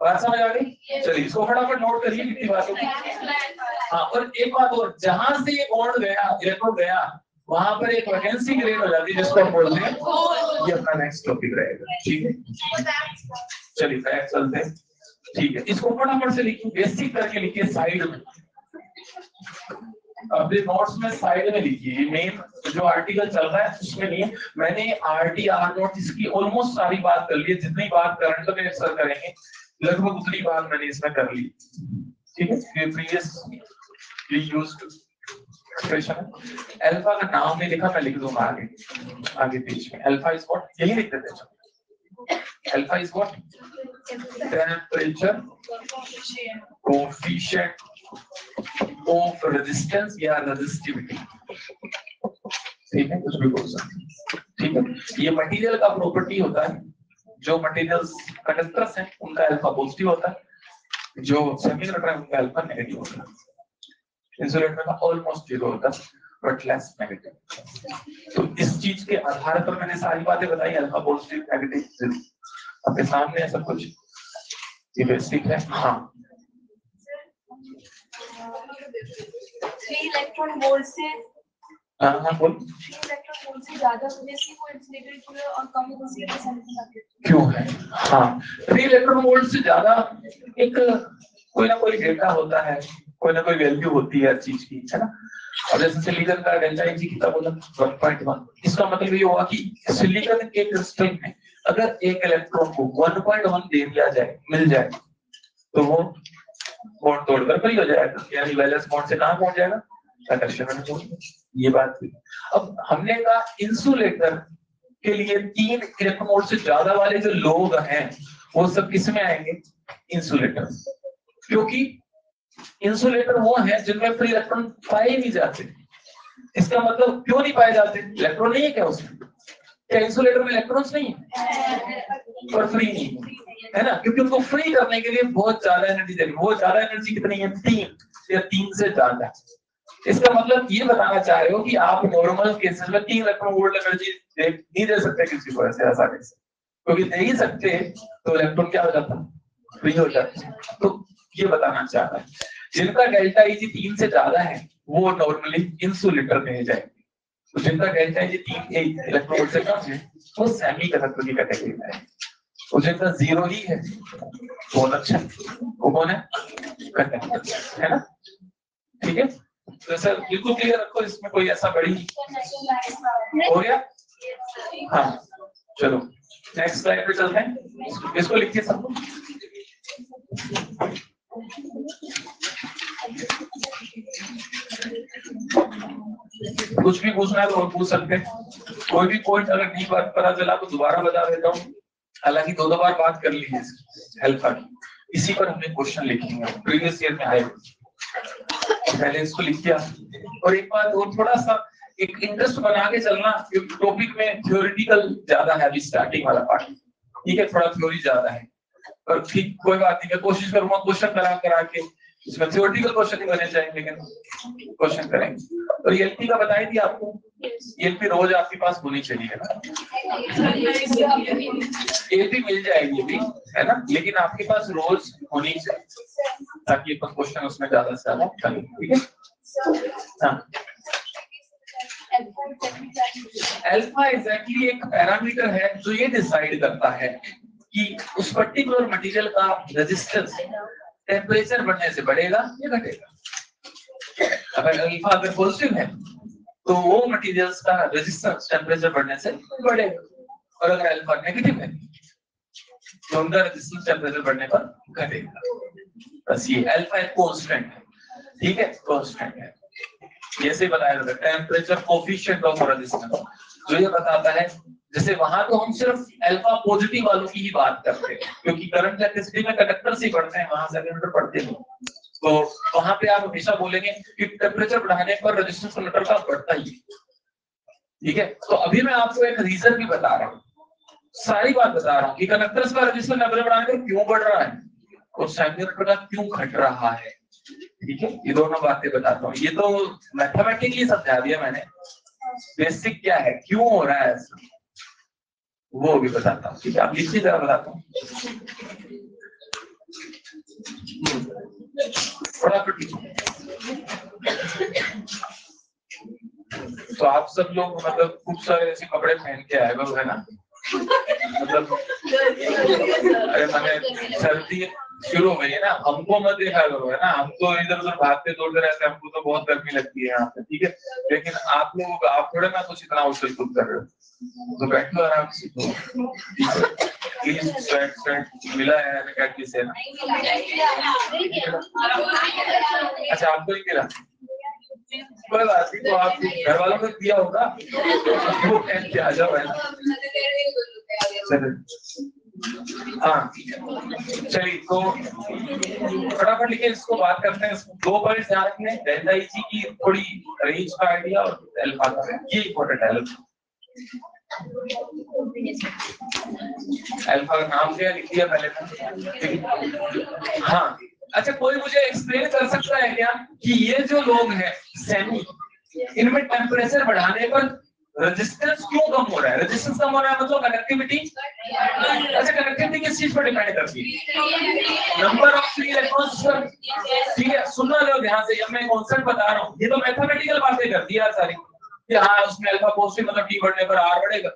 S1: बात समझ आ गई? चलिए इसको फटाफट नोट करिए कितनी बातों की। हाँ, और एक बात और, जहां से ये बॉन्ड गया, इलेक्ट्रॉन गया, वहां पर एक वैकेंसी क्रिएट हो जाती है जिसको हम बोलते हैं, ये अपना नेक्स्ट टॉपिक रहेगा। ठीक है, चलिए फैक्ट चलते हैं। ठीक है, इसको फटाफट से लिखिए, बेसिक करके लिखिए साइड में, अपने नोट्स में साइड में लिखिए। मेन जो आर्टिकल चल रहा है उसमें नहीं है, मैंने आरटी आर नोट इसकी ऑलमोस्ट सारी बात कर ली है, जितनी बात करंट में सर करेंगे लगभग उतनी बात मैंने इसमें कर ली। ठीक है, प्रीवियसली यूज्ड एक्सप्रेशन। अल्फा का नाम नहीं लिखा, मैं लिख दूंगा आगे पेज में। अल्फा इज व्हाट, यही लिख देते हैं। Alpha is what? Temperature coefficient of resistance या रेजिस्टिविटी। ठीक है, कुछ भी बोल सकते हैं। ठीक है, ये मटेरियल का प्रॉपर्टी होता है, जो मटेरियल्स कंडक्टर्स हैं उनका अल्फा पॉजिटिव होता है, जो सेमीकंडक्टर है उनका अल्फा नेगेटिव होता है। इंसुलेटर का ऑलमोस्ट जीरो होता है बट लेस नेगेटिव। तो इस चीज के आधार पर मैंने सारी बातें बताई, अल्फा पॉजिटिव नेगेटिव आपके सामने है सब कुछ, ये बेसिक है। हाँ
S2: 3 इलेक्ट्रॉन वोल्ट से
S1: हाँ बोल।
S2: 3 इलेक्ट्रॉन वोल्ट से ज्यादा होने से वो इंसुलेटर की और कम होने से सेमीकंडक्टर
S1: क्यों है? हाँ 3 इलेक्ट्रॉन वोल्ट से ज्यादा एक कोई ना कोई डेटा होता है, कोई ना कोई वैल्यू होती है हर चीज की, है ना। अब जैसे सिलिकॉन का डेल्टा Eg कितना बोला 1.1, इसका मतलब ये हुआ कि सिलिकॉन के क्रिस्टल में अगर एक इलेक्ट्रॉन को 1.1 दे दिया जाए, मिल जाए, तो वो बॉन्ड तोड़कर फ्री हो जाएगा, यानी वैलेंस बॉन्ड से कहां पहुंच जाएगा, कंडक्शन में पहुंच जाएगा। ये बात हुई। अब हमने कहा इंसुलेटर के लिए 3 इलेक्ट्रॉन वोल्ट से ज्यादा वाले जो लोग हैं वो सब किस में आएंगे, इंसुलेटर, क्योंकि इंसुलेटर वो है जिनमें फ्री इलेक्ट्रॉन पाए नहीं जाते। इसका मतलब क्यों नहीं पाए जाते, इलेक्ट्रॉन नहीं है क्या उसमें, क्या इंसुलेटर में इलेक्ट्रॉन्स नहीं है और फ्री नहीं है ना, क्योंकि उनको फ्री करने के लिए बहुत ज्यादा एनर्जी चाहिए। बहुत ज्यादा एनर्जी कितनी है, 3 या 3 से ज्यादा। इसका मतलब ये बताना चाह रहे हो कि आप नॉर्मल केसेस में 3 इलेक्ट्रॉन वोल्ट एनर्जी नहीं दे सकते किसी को ऐसे आसानी से, क्योंकि दे ही सकते तो इलेक्ट्रॉन क्या हो जाता, फ्री हो जाता। तो ये बताना चाह रहा है जिनका डेल्टा Eg 3 से ज्यादा है वो नॉर्मली इंसुलेटर कहे जाएंगे, तो जिनका डेल्टा Eg 3 इलेक्ट्रॉन वोल्ट से कम है वो सेमीकंडक्टर की कैटेगरी में है, और जिनका 0 ही है बहुत अच्छा, वो कौन है, कंडक्टर, है ना। ठीक है, तो सर बिल्कुल क्लियर रखो, इसमें कोई ऐसा बड़ी हो गया। हाँ चलो नेक्स्ट स्लाइड पे चलते हैं, इसको लिखिए सबको। कुछ भी पूछना है तो पूछ सकते हैं, कोई भी पॉइंट अगर नहीं बात पता चला तो दोबारा बता देता हूँ, हालांकि 2 बार बात कर ली है हेल्प का, इसी पर हमने क्वेश्चन लिखेंगे, प्रीवियस ईयर में आए, पहले इसको लिख दिया। और एक बात और, थोड़ा सा एक इंटरेस्ट बना के चलना, क्योंकि टॉपिक में थ्योरेटिकल ज्यादा है अभी स्टार्टिंग वाला पार्ट, ठीक है, थोड़ा थ्योरी ज्यादा है, पर ठीक कोई बात नहीं, मैं कोशिश करूंगा क्वेश्चन करा के, इसमें थ्योरेटिकल क्वेश्चन नहीं बने चाहिए लेकिन क्वेश्चन करेंगे। और एलपी का बताई थी आपको, एलपी रोज आपके पास होनी चाहिए ना, एलपी मिल जाएगी भी, है ना, लेकिन आपके पास रोज होनी चाहिए ताकि अपन क्वेश्चन उसमें ज्यादा से ज्यादा करें, ठीक है। हाँ, अल्फा एग्जैक्टली एक पैरामीटर है जो ये डिसाइड करता है कि उस पर्टिकुलर मटेरियल का रेजिस्टेंस टेम्परेचर बढ़ने से बढ़ेगा या घटेगा। अगर अल्फा अगर पॉजिटिव है तो वो मटेरियल्स का रेजिस्टेंस टेम्परेचर बढ़ने से बढ़ेगा, और अगर अल्फा नेगेटिव है तो उनका रेजिस्टेंस टेम्परेचर बढ़ने पर घटेगा। बस ये अल्फा एक कांस्टेंट है, ठीक है, कांस्टेंट है, जैसे बताया जाता है टेम्परेचर कोफिशिएंट ऑफ रेजिस्टेंस, जो ये बताता है, जैसे वहां तो हम सिर्फ अल्फा पॉजिटिव वालों की ही बात करते हैं, क्योंकि करंट इलेक्ट्रिसिटी में कंडक्टर से बढ़ते हैं, वहां सेमीमीटर पढ़ते हैं, तो वहां पे आप हमेशा बोलेंगे कि टेम्परेचर बढ़ाने पर रेजिस्टेंस कंडक्टर का बढ़ता ही, ठीक है। तो अभी मैं आपको एक रीजन भी बता रहा हूँ, सारी बात बता रहा हूँ कि कंडक्टर्स का रेजिस्टेंस टेम्परेचर बढ़ाने पर क्यों बढ़ रहा है और सेमीमीटर का क्यों घट रहा है, ठीक है, ये दोनों बातें बताता हूँ। ये तो मैथमेटिकली समझा दिया मैंने, बेसिक क्या है, क्यों हो रहा है ऐसा, वो भी बताता हूँ, ठीक है। आप इसी तरह बताता हूँ, तो आप सब लोग मतलब खूब सारे ऐसे कपड़े पहन के आए हो, है ना, मतलब अरे मैंने सर्दी शुरू हो गई है ना, हमको मत देखा करो, है ना, हम तो इधर उधर भागते दौड़ते रहते हैं, हमको तो बहुत गर्मी लगती है यहाँ पे, ठीक है, लेकिन आप लोग आप थोड़े ना कुछ इतना उछल कूद कर रहे हो, तो बैठो आराम से, प्लीज स्वेट मिला है अकेडमी से ना, अच्छा आपको नहीं मिला, कोई बात नहीं, तो आप घर वालों को दिया होगा, वो पहन के आ जाओ, है ना। हाँ चलिए, तो फटाफट लिखे, इसको बात करते हैं। 2 पॉइंट ध्यान रखने, डेल्टा Eg की थोड़ी रेंज का आइडिया और अल्फा का, ये इंपॉर्टेंट है। अल्फा का नाम क्या लिख दिया पहले था, हाँ अच्छा, कोई मुझे एक्सप्लेन कर सकता है क्या कि ये जो लोग हैं सेमी, इनमें टेम्परेचर बढ़ाने पर रेजिस्टेंस क्यों कम हो रहा है, रेजिस्टेंस कम हो रहा है मतलब कनेक्टिविटी, अच्छा कनेक्टिविटी किस चीज पर डिपेंड करती है, नंबर ऑफ फ्री इलेक्ट्रॉन्स पर, ठीक है। सुनना लो ध्यान से, जब मैं कॉन्सेप्ट बता रहा हूँ, ये तो मैथमेटिकल बातें करती है यार सारी, कि हाँ उसमें अल्फा पॉजिटिव मतलब टी बढ़ने पर आर बढ़ेगा,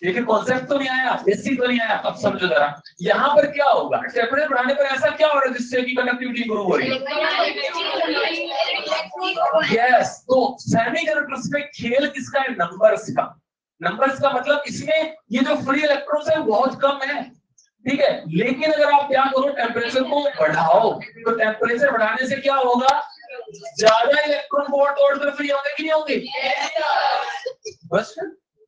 S1: लेकिन कॉन्सेप्ट तो नहीं आया, बेसिक तो नहीं आया। अब समझो जरा, यहाँ पर क्या होगा, टेम्परेचर बढ़ाने पर ऐसा क्या हो रहा है जिससे कि कंडक्टिविटी इंप्रूव हो रही है? यस, तो सेमीकंडक्टर्स में खेल किसका है? नंबर्स का। नंबर्स का मतलब इसमें ये जो फ्री इलेक्ट्रॉन्स है बहुत कम है, ठीक है। लेकिन अगर आप क्या करो, टेम्परेचर को बढ़ाओ, तो टेम्परेचर बढ़ाने से क्या होगा? ज्यादा इलेक्ट्रॉन बोर्ड तोड़ कर फ्री होंगे कि नहीं होंगे? बस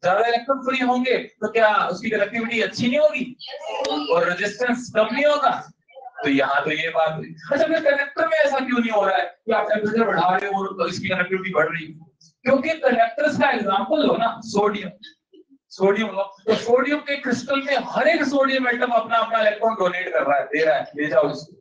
S1: ज्यादा इलेक्ट्रॉन फ्री होंगे तो क्या उसकी कंडक्टिविटी अच्छी नहीं होगी और रेजिस्टेंस कम नहीं होगा? तो यहाँ तो ये बात हुई। अच्छा, फिर कंडक्टर में ऐसा क्यों नहीं हो रहा है कि आप टेम्परेचर बढ़ा रहे हो तो इसकी कंडक्टिविटी बढ़ रही है? क्योंकि कंडक्टर्स का एग्जांपल लो ना, सोडियम। सोडियम लो, तो सोडियम के क्रिस्टल में हर एक सोडियम एटम अपना अपना इलेक्ट्रॉन डोनेट कर रहा है, दे रहा है, ले जाओ इसको।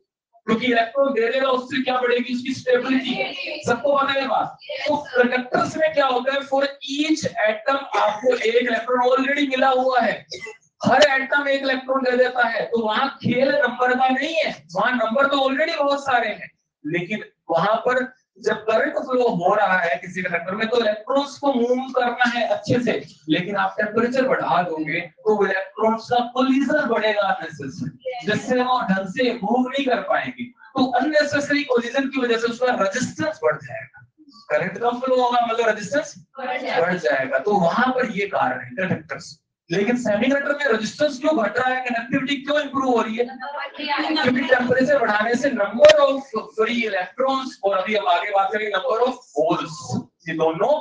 S1: क्योंकि इलेक्ट्रॉन दे देगा, उससे क्या बढ़ेगी? उसकी स्टेबिलिटी। सबको पता है बात। तो कंडक्टर्स में क्या होता है, फॉर ईच एटम आपको एक इलेक्ट्रॉन ऑलरेडी मिला हुआ है, हर एटम एक इलेक्ट्रॉन दे देता है। तो वहां खेल नंबर का नहीं है, वहां नंबर तो ऑलरेडी बहुत सारे हैं, लेकिन वहां पर जब करंट फ्लो हो रहा है किसी कंडक्टर में, तो इलेक्ट्रॉन्स को मूव करना है अच्छे से, लेकिन आप टेम्परेचर बढ़ा दोगे तो इलेक्ट्रॉन्स का कोलिजन बढ़ेगा अननेसेसरी, जिससे वो ढंग से मूव नहीं कर पाएंगे। तो अननेसेसरी कोलिजन की वजह से उसका रेजिस्टेंस बढ़ जाएगा, करंट कम फ्लो होगा मतलब रेजिस्टेंस बढ़ जाएगा। तो वहां पर ये कारण है कंडक्टर्स। लेकिन सेमीकंडक्टर में रेजिस्टेंस क्यों घट रहा है, कंडक्टिविटी क्यों इंप्रूव हो रही है? क्योंकि टेम्परेचर बढ़ाने से नंबर ऑफ फ्री इलेक्ट्रॉन्स, और अभी हम आगे बात करेंगे नंबर ऑफ होल्स, ये दोनों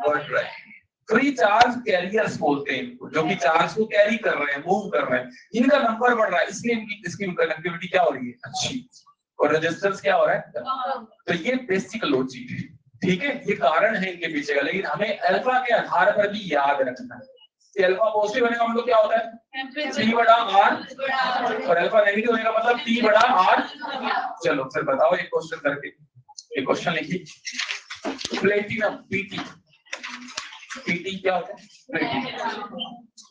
S1: बढ़ रहे हैं। फ्री चार्ज कैरियर्स बोलते हैं इनको, जो कि चार्ज को कैरी कर रहे हैं, मूव कर रहे हैं, इनका नंबर बढ़ रहा है, इसलिए इसकी कंडक्टिविटी क्या हो रही है? अच्छी, और रेजिस्टेंस क्या हो रहा है? तो ये बेसिक लॉजिक है, ठीक है, ये कारण है इनके पीछे का। लेकिन हमें अल्फा के आधार पर भी याद रखना है कि अल्फा पॉजिटिव होने का मतलब क्या होता है? T बड़ा R, और अल्फा नेगेटिव होने का मतलब T बड़ा R। चलो फिर बताओ एक क्वेश्चन करके, एक क्वेश्चन लिखिए। प्लेटिनम PT, PT क्या होता है? Platinum.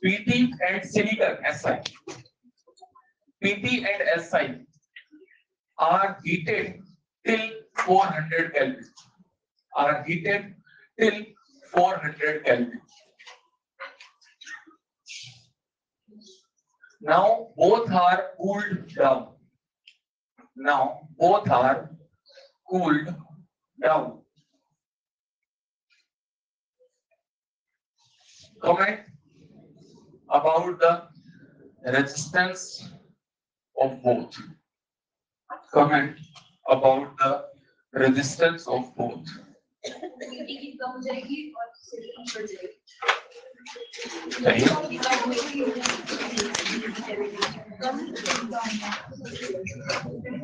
S1: PT and silicon Si, PT and Si are heated till 400 Kelvin, are heated till 400 Kelvin. Now both are cooled down. Now both are cooled down. Comment about the resistance of both. Comment about the resistance of both.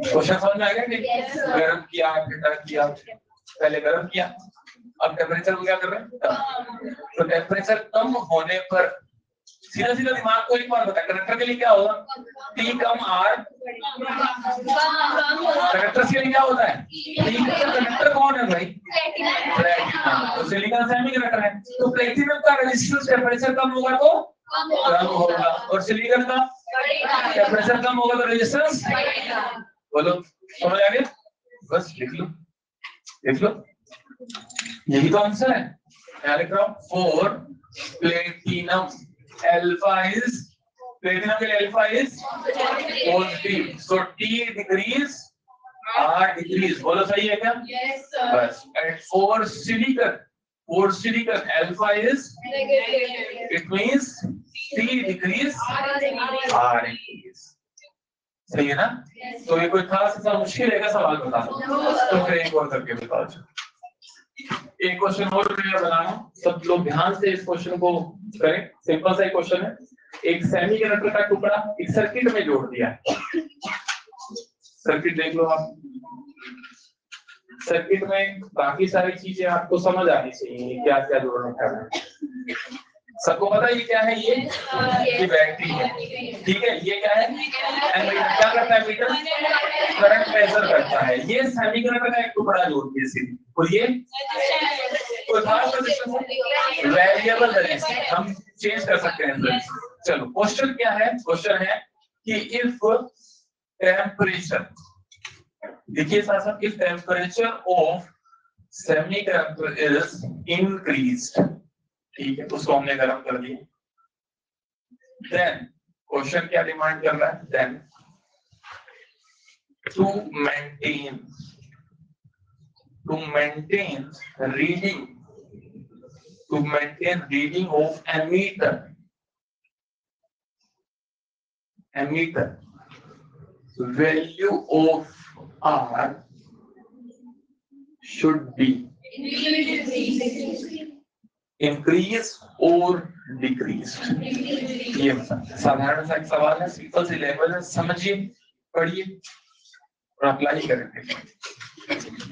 S1: Question समझ में आ गया? गर्म किया, ठंडा किया, पहले गर्म किया, अब टेम्परेचर को क्या कर रहे हैं? तो टेम्परेचर कम होने पर सीधा सीधा दिमाग को एक बार बता, कंडक्टर के लिए क्या होगा? T कम R। कंडक्टर के लिए क्या होता है? कंडक्टर कौन है भाई? प्लेटिनम। तो सिलिकॉन सेमीकंडक्टर है, तो प्लेटिनम का रेजिस्टेंस टेम्परेचर कम होगा तो कम होगा, और सिलिकॉन का टेम्परेचर कम होगा तो रेजिस्टेंस। बोलो समझ आ गया? बस लिख लो, लिख लो, यही तो आंसर है। क्या लिख रहा हूं? For platinum alpha is, platinum के लिए alpha is positive, so T decrease R decrease. बोलो सही है क्या?
S2: Yes, sir.
S1: बस। And for silicon alpha is
S2: Negative.
S1: It means T decrease R increase. सही है ना? तो ये कोई खास ऐसा मुश्किल है क्या सवाल? बता दो तो फिर एक और करके बताओ। एक क्वेश्चन और मैं बनाना, सब लोग ध्यान से इस क्वेश्चन को करें। सिंपल सा क्वेश्चन है, एक सेमीकंडक्टर का टुकड़ा एक सर्किट में जोड़ दिया है। सर्किट देख लो आप, सर्किट में बाकी सारी चीजें आपको समझ आनी चाहिए, क्या क्या जोड़ना है। सबको पता है ये क्या है? ये बैटरी है, ठीक है। ये क्या है? एमीटर। क्या करता है मीटर? करंट मेजर करता है। ये सेमीकंडक्टर का एक टुकड़ा जोड़ दिया सीधे, और ये वेरिएबल रेजिस्टेंस, हम चेंज कर सकते हैं। चलो क्वेश्चन क्या है? क्वेश्चन है कि इफ टेम्परेचर, देखिए साथ, if temperature of semiconductor is increased, ठीक है, उसको हमने गर्म कर दिया, देन क्वेश्चन क्या डिमांड कर रहा है, then to maintain reading of ammeter value of R should be increased or decreased। ये साधारण सा एक सवाल है, सिंपल सी लेवल है, समझिए, पढ़िए और अप्लाई करेंगे।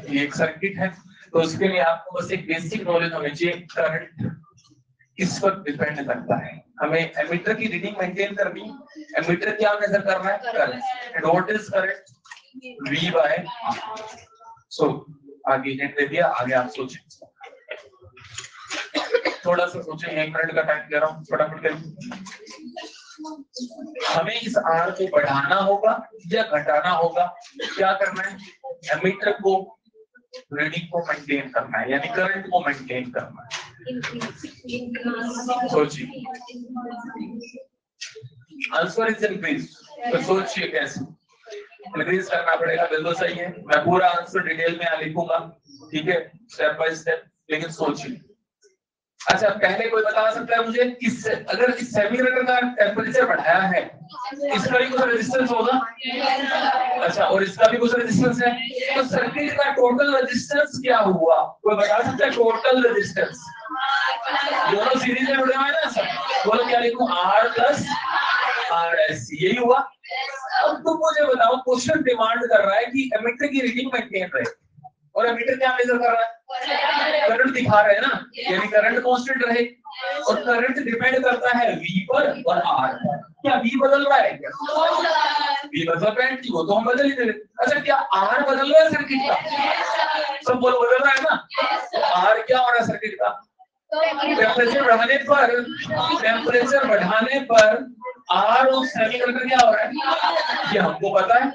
S1: ये एक सर्किट है, तो उसके लिए आपको बस एक बेसिक नॉलेज होनी चाहिए, करंट किस पर डिपेंड करता है। हमें एमीटर की रीडिंग मेंटेन करनी, एमीटर क्या मेजर कर रहा है, current. What is current, V by R। So आगे हिंट दे दिया, आगे आप सोचें, थोड़ा सा सोचें, 1 मिनट का टाइम दे रहा हूँ, फटाफट करिए। हमें इस R को बढ़ाना होगा या घटाना होगा, क्या करना है, एमीटर को रीडिंग को मेंटेन करना है, यानी करंट को मेंटेन करना है। सोचिए, आंसर इज इंक्रीज, तो सोचिए कैसे इंक्रीज करना पड़ेगा। बिल्कुल सही है, मैं पूरा आंसर डिटेल में यहाँ लिखूंगा, ठीक है, स्टेप बाय स्टेप, लेकिन सोचिए। अच्छा, पहले कोई बता सकता है मुझे, किस अगर इस सेमीकंडक्टर का टेम्परेचर बढ़ाया है, इसका भी कुछ रेजिस्टेंस होगा? अच्छा, और इसका भी कुछ रेजिस्टेंस है, तो सर्किट का टोटल रेजिस्टेंस क्या हुआ, कोई बता सकता है? टोटल रेजिस्टेंस, दोनों सीरीज में जुड़े हुए हैं ना सर, बोलो क्या लिखूं, R प्लस RS, यही हुआ। अब तुम मुझे बताओ, क्वेश्चन डिमांड कर रहा है कि एमीटर की रीडिंग मेंटेन रहे, और एमीटर क्या मेजर कर रहा है, करंट दिखा रहे हैं ना, यानी करंट कांस्टेंट रहे, और करंट डिपेंड करता है V पर और R पर। क्या V बदल रहा है क्या? V मतलब करंट, वो तो हम बदल ही दे रहे। अच्छा, क्या R बदल रहा है सर्किट का? सब बोलो बदल रहा है ना। तो R क्या हो रहा है सर्किट का? टेम्परेचर बढ़ाने पर R और सेमीकंडक्टर क्या हो रहा है, ये हमको पता है।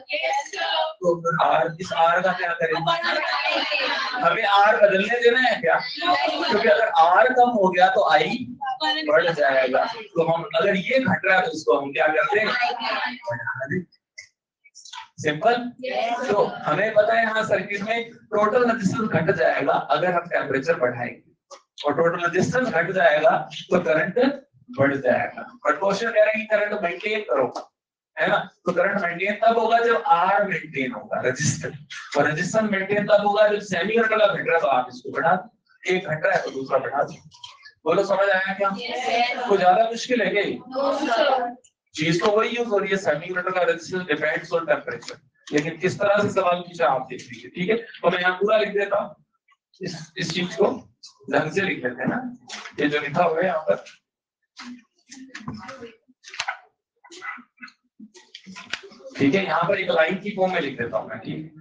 S1: तो R, इस R का क्या करें, हमें R बदलने देना है क्या? क्योंकि अगर R कम हो गया तो I बढ़ जाएगा, तो हम अगर ये घट रहा है तो इसको हम क्या करते हैं, सिंपल। तो हमें पता है यहाँ सर्किट में टोटल रेजिस्टेंस घट जाएगा अगर हम टेम्परेचर बढ़ाएंगे, और टोटल रेजिस्टेंस घट जाएगा तो करंट बढ़ जाएगा। बट क्वेश्चन कह रहे हैं कि करंट मेंटेन करो, है ना, तो करंट मेंटेन तब होगा जब R मेंटेन होगा, रेजिस्टेंस, और रेजिस्टेंस मेंटेन तब होगा जब सेमीकंडक्टर का घट रहा है, तो आप इसको बढ़ा दो, एक घट रहा है तो दूसरा बढ़ा दो। बोलो समझ आया क्या? तो ज्यादा मुश्किल है क्या? चीज तो वही यूज हो रही है, सेमीकंडक्टर का रेजिस्टेंस डिपेंड्स ऑन टेम्परेचर, लेकिन किस तरह से सवाल पूछा आप देख लीजिए, ठीक है। तो मैं यहाँ पूरा लिख देता हूँ, इस चीज को ढंग से लिख लेते हैं ना, ये जो लिखा हुआ है यहाँ पर, ठीक है, यहाँ पर एक लाइन की फॉर्म में लिख देता हूँ मैं, ठीक।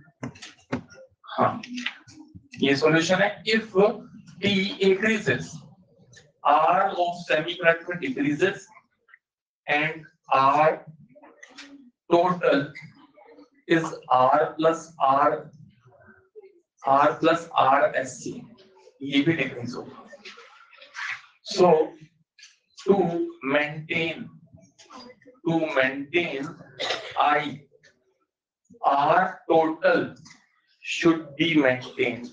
S1: हाँ, ये सॉल्यूशन है। If T increases, R of semiconductor decreases and R total is R plus RSC, ये भी डिक्रीज होगा। So to maintain I, R total should be maintained।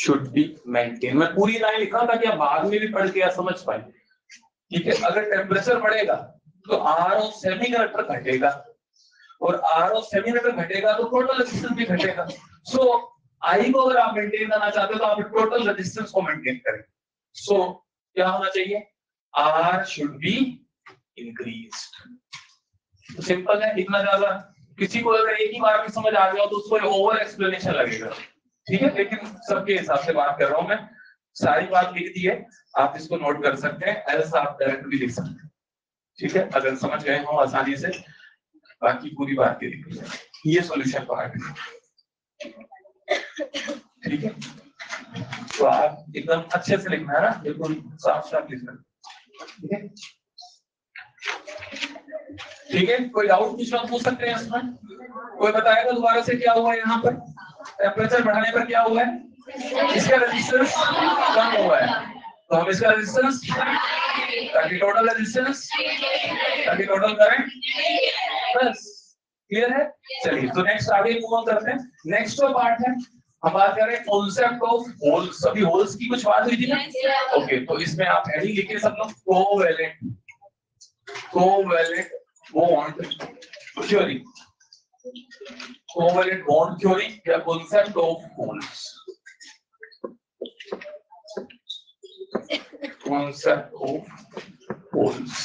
S1: मैं पूरी लाइन लिखा था कि आप बाद में भी पढ़ के समझ पाए, ठीक है। अगर टेम्परेचर बढ़ेगा तो R ऑफ सेमीकंडक्टर घटेगा, और R ऑफ सेमीकंडक्टर घटेगा तो टोटल रेजिस्टेंस भी घटेगा। सो I को अगर आप मेंटेन करना चाहते हो तो आप टोटल रेजिस्टेंस को मेंटेन करें। सो क्या होना चाहिए, R शुड बी इंक्रीज्ड। तो सिंपल है, इतना ज्यादा किसी को अगर एक ही बार में समझ आ गया तो उसको ओवर एक्सप्लेनेशन लगेगा, ठीक है। लेकिन सबके हिसाब से बात कर रहा हूं मैं, सारी बात लिख दी है, आप इसको नोट कर सकते हैं, एल्स आप डायरेक्ट भी लिख सकते हैं, ठीक है, अगर समझ गए हो आसानी से। बाकी पूरी बात के लिखी है, ये सॉल्यूशन पार्ट है, ठीक है। तो आप एकदम अच्छे से लिखना है ना, बिल्कुल साफ साफ लिखना, ठीक है। ठीक है, कोई डाउट पूछ सकते हैं इसमें? कोई बताएगा दोबारा से क्या हुआ है यहाँ पर, टेम्परेचर बढ़ाने पर क्या हुआ है, इसका रेजिस्टेंस कम हुआ है, तो हम इसका रेजिस्टेंस ताकि टोटल रेजिस्टेंस, ताकि टोटल करंट, बस क्लियर है। चलिए तो नेक्स्ट आगे मूव ऑन करते हैं। नेक्स्ट जो पार्ट है, हम बात कर रहे हैं कॉन्सेप्ट ऑफ होल। सभी होल्स की कुछ बात हुई थी ना? ओके, तो इसमें आप हेडिंग लिखिए सब लोग, covalent bond theory, covalent bond theory या concept of holes, concept of holes.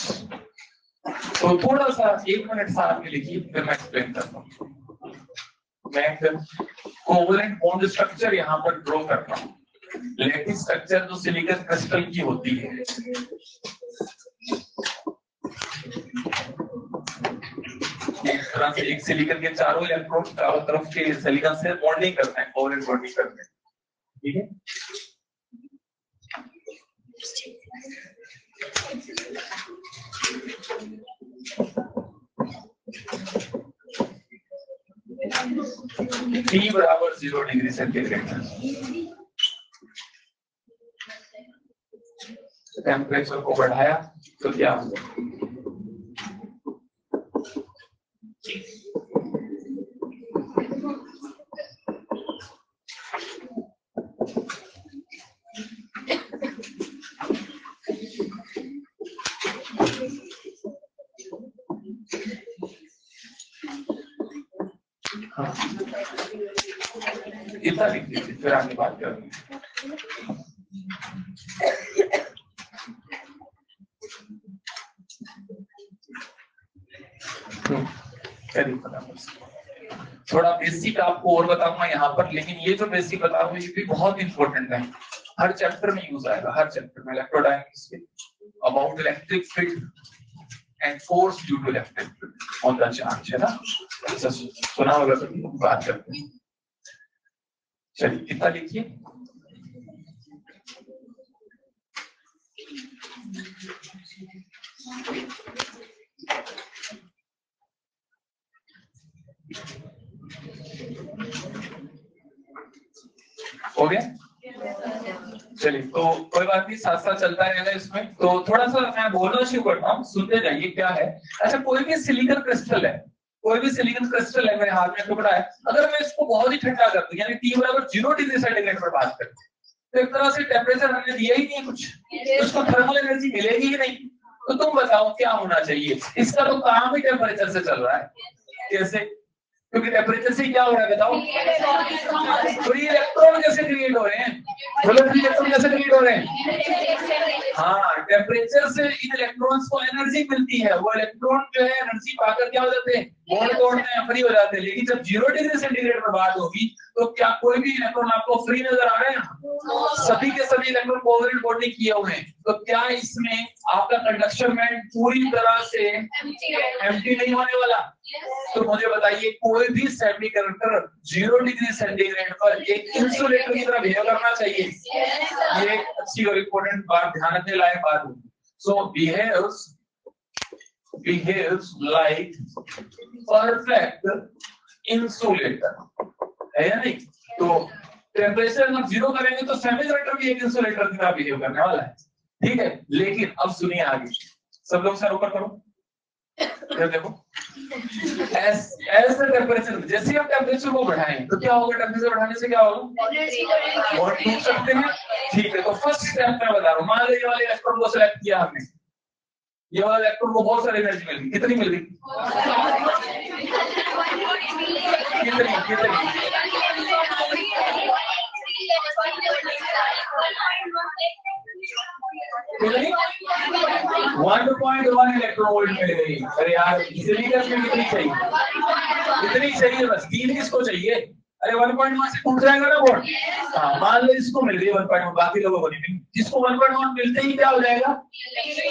S1: तो थोड़ा सा 1 मिनट साथ में लिखिए, फिर मैं एक्सप्लेन करता हूँ। मैं कोवैलेंट बॉन्ड स्ट्रक्चर यहाँ पर ड्रॉ कर रहा हूँ। लैटिस स्ट्रक्चर जो सिलिकॉन क्रिस्टल की होती है, इस तरह से एक सिलिकॉन के चारों इलेक्ट्रॉन चारों तरफ के सिलिकॉन से बॉन्डिंग करते हैं, कोवैलेंट बॉन्डिंग करते हैं, ठीक है। T बराबर 0 डिग्री सेंटीग्रेड, टेम्परेचर को बढ़ाया तो क्या होगा? इतना लिख दीजिए, फिर आगे बात करेंगे। थोड़ा बेसिक आपको और बताऊंगा यहाँ पर, लेकिन ये जो बेसिक बता रहा हूँ ये भी बहुत इंपॉर्टेंट है, हर चैप्टर में यूज आएगा, हर चैप्टर में। इलेक्ट्रोडायनेमिक्स के about electric field and force due to electric field on the charge, है ना? ऐसा सुना होगा, तो बात करते हैं। चलिए इतना लिखिए। हो गया? चलिए तो कोई बात नहीं, साथ साथ चलता रहेगा इसमें। तो थोड़ा सा मैं बोलना शुरू करता हूँ, सुनते जाइए क्या है। अच्छा, कोई भी सिलिकॉन क्रिस्टल है, कोई भी सिलिकॉन क्रिस्टल है, मेरे हाथ में टुकड़ा है, अगर मैं इसको बहुत ही ठंडा कर दूं, यानी T बराबर 0 डिग्री सेंटीग्रेड पर बात करें, तो एक तरह से टेम्परेचर हमने दिया ही नहीं कुछ, उसको थर्मल एनर्जी मिलेगी ही नहीं। तो तुम बताओ क्या होना चाहिए? इसका तो काम ही टेम्परेचर से चल रहा है। कैसे? क्योंकि टेम्परेचर से क्या हो रहा है बताओ? फ्री इलेक्ट्रॉन कैसे क्रिएट हो रहे हैं? बोलो, फ्री इलेक्ट्रॉन कैसे क्रिएट हो रहे हैं? हाँ, टेम्परेचर से इन इलेक्ट्रॉन्स को एनर्जी मिलती है। वो इलेक्ट्रॉन जो है एनर्जी पाकर क्या हो जाते हैं? बॉन्ड तोड़ते हैं, फ्री हो जाते हैं। लेकिन जब 0 डिग्री सेंटीग्रेड पर बात होगी तो क्या कोई भी इलेक्ट्रॉन आपको फ्री नजर आ रहे हैं? सभी के सभी इलेक्ट्रॉन कोवैलेंट बॉन्डिंग किए हुए हैं। तो क्या इसमें आपका कंडक्शन बैंड पूरी तरह से एम्प्टी नहीं होने वाला? तो मुझे बताइए, कोई भी सेमीकंडक्टर 0 डिग्री सेंटीग्रेड पर एक इंसुलेटर की तरह बिहेव करना चाहिए। ये एक अच्छी और इम्पोर्टेंट बात, ध्यान रखने लायक बात होगी। सो behaves like perfect insulator, है या नहीं? तो टेम्परेचर जब 0 करेंगे तो सेमीकंडक्टर भी एक इंसुलेटर की तरह बिहेव करने वाला है, ठीक है। लेकिन अब सुनिए आगे, सब लोग सर ऊपर करो, ये देखो, ऐसे टेम्परेचर, जैसे हम टेम्परेचर को बढ़ाएं तो क्या होगा? टेम्परेचर बढ़ाने से क्या होगा? और टूट सकते हैं, ठीक है। तो फर्स्ट स्टेप मैं बता रहा हूँ, मान लो ये वाले इलेक्ट्रॉन को सिलेक्ट किया हमने, ये वाला इलेक्ट्रॉन को बहुत सारी एनर्जी मिल गई। कितनी मिल गई? कितनी? 1.1 इलेक्ट्रॉन वोल्ट मिल गई। अरे यार, सिलिकॉन में कितनी चाहिए? इतनी चाहिए बस। 3 किसको चाहिए? अरे 1.1 से टूट जाएगा ना बॉन्ड। हाँ, मान लो इसको मिल गई 1.1, बाकी लोगों को नहीं मिली। जिसको 1.1 मिलते ही क्या हो जाएगा?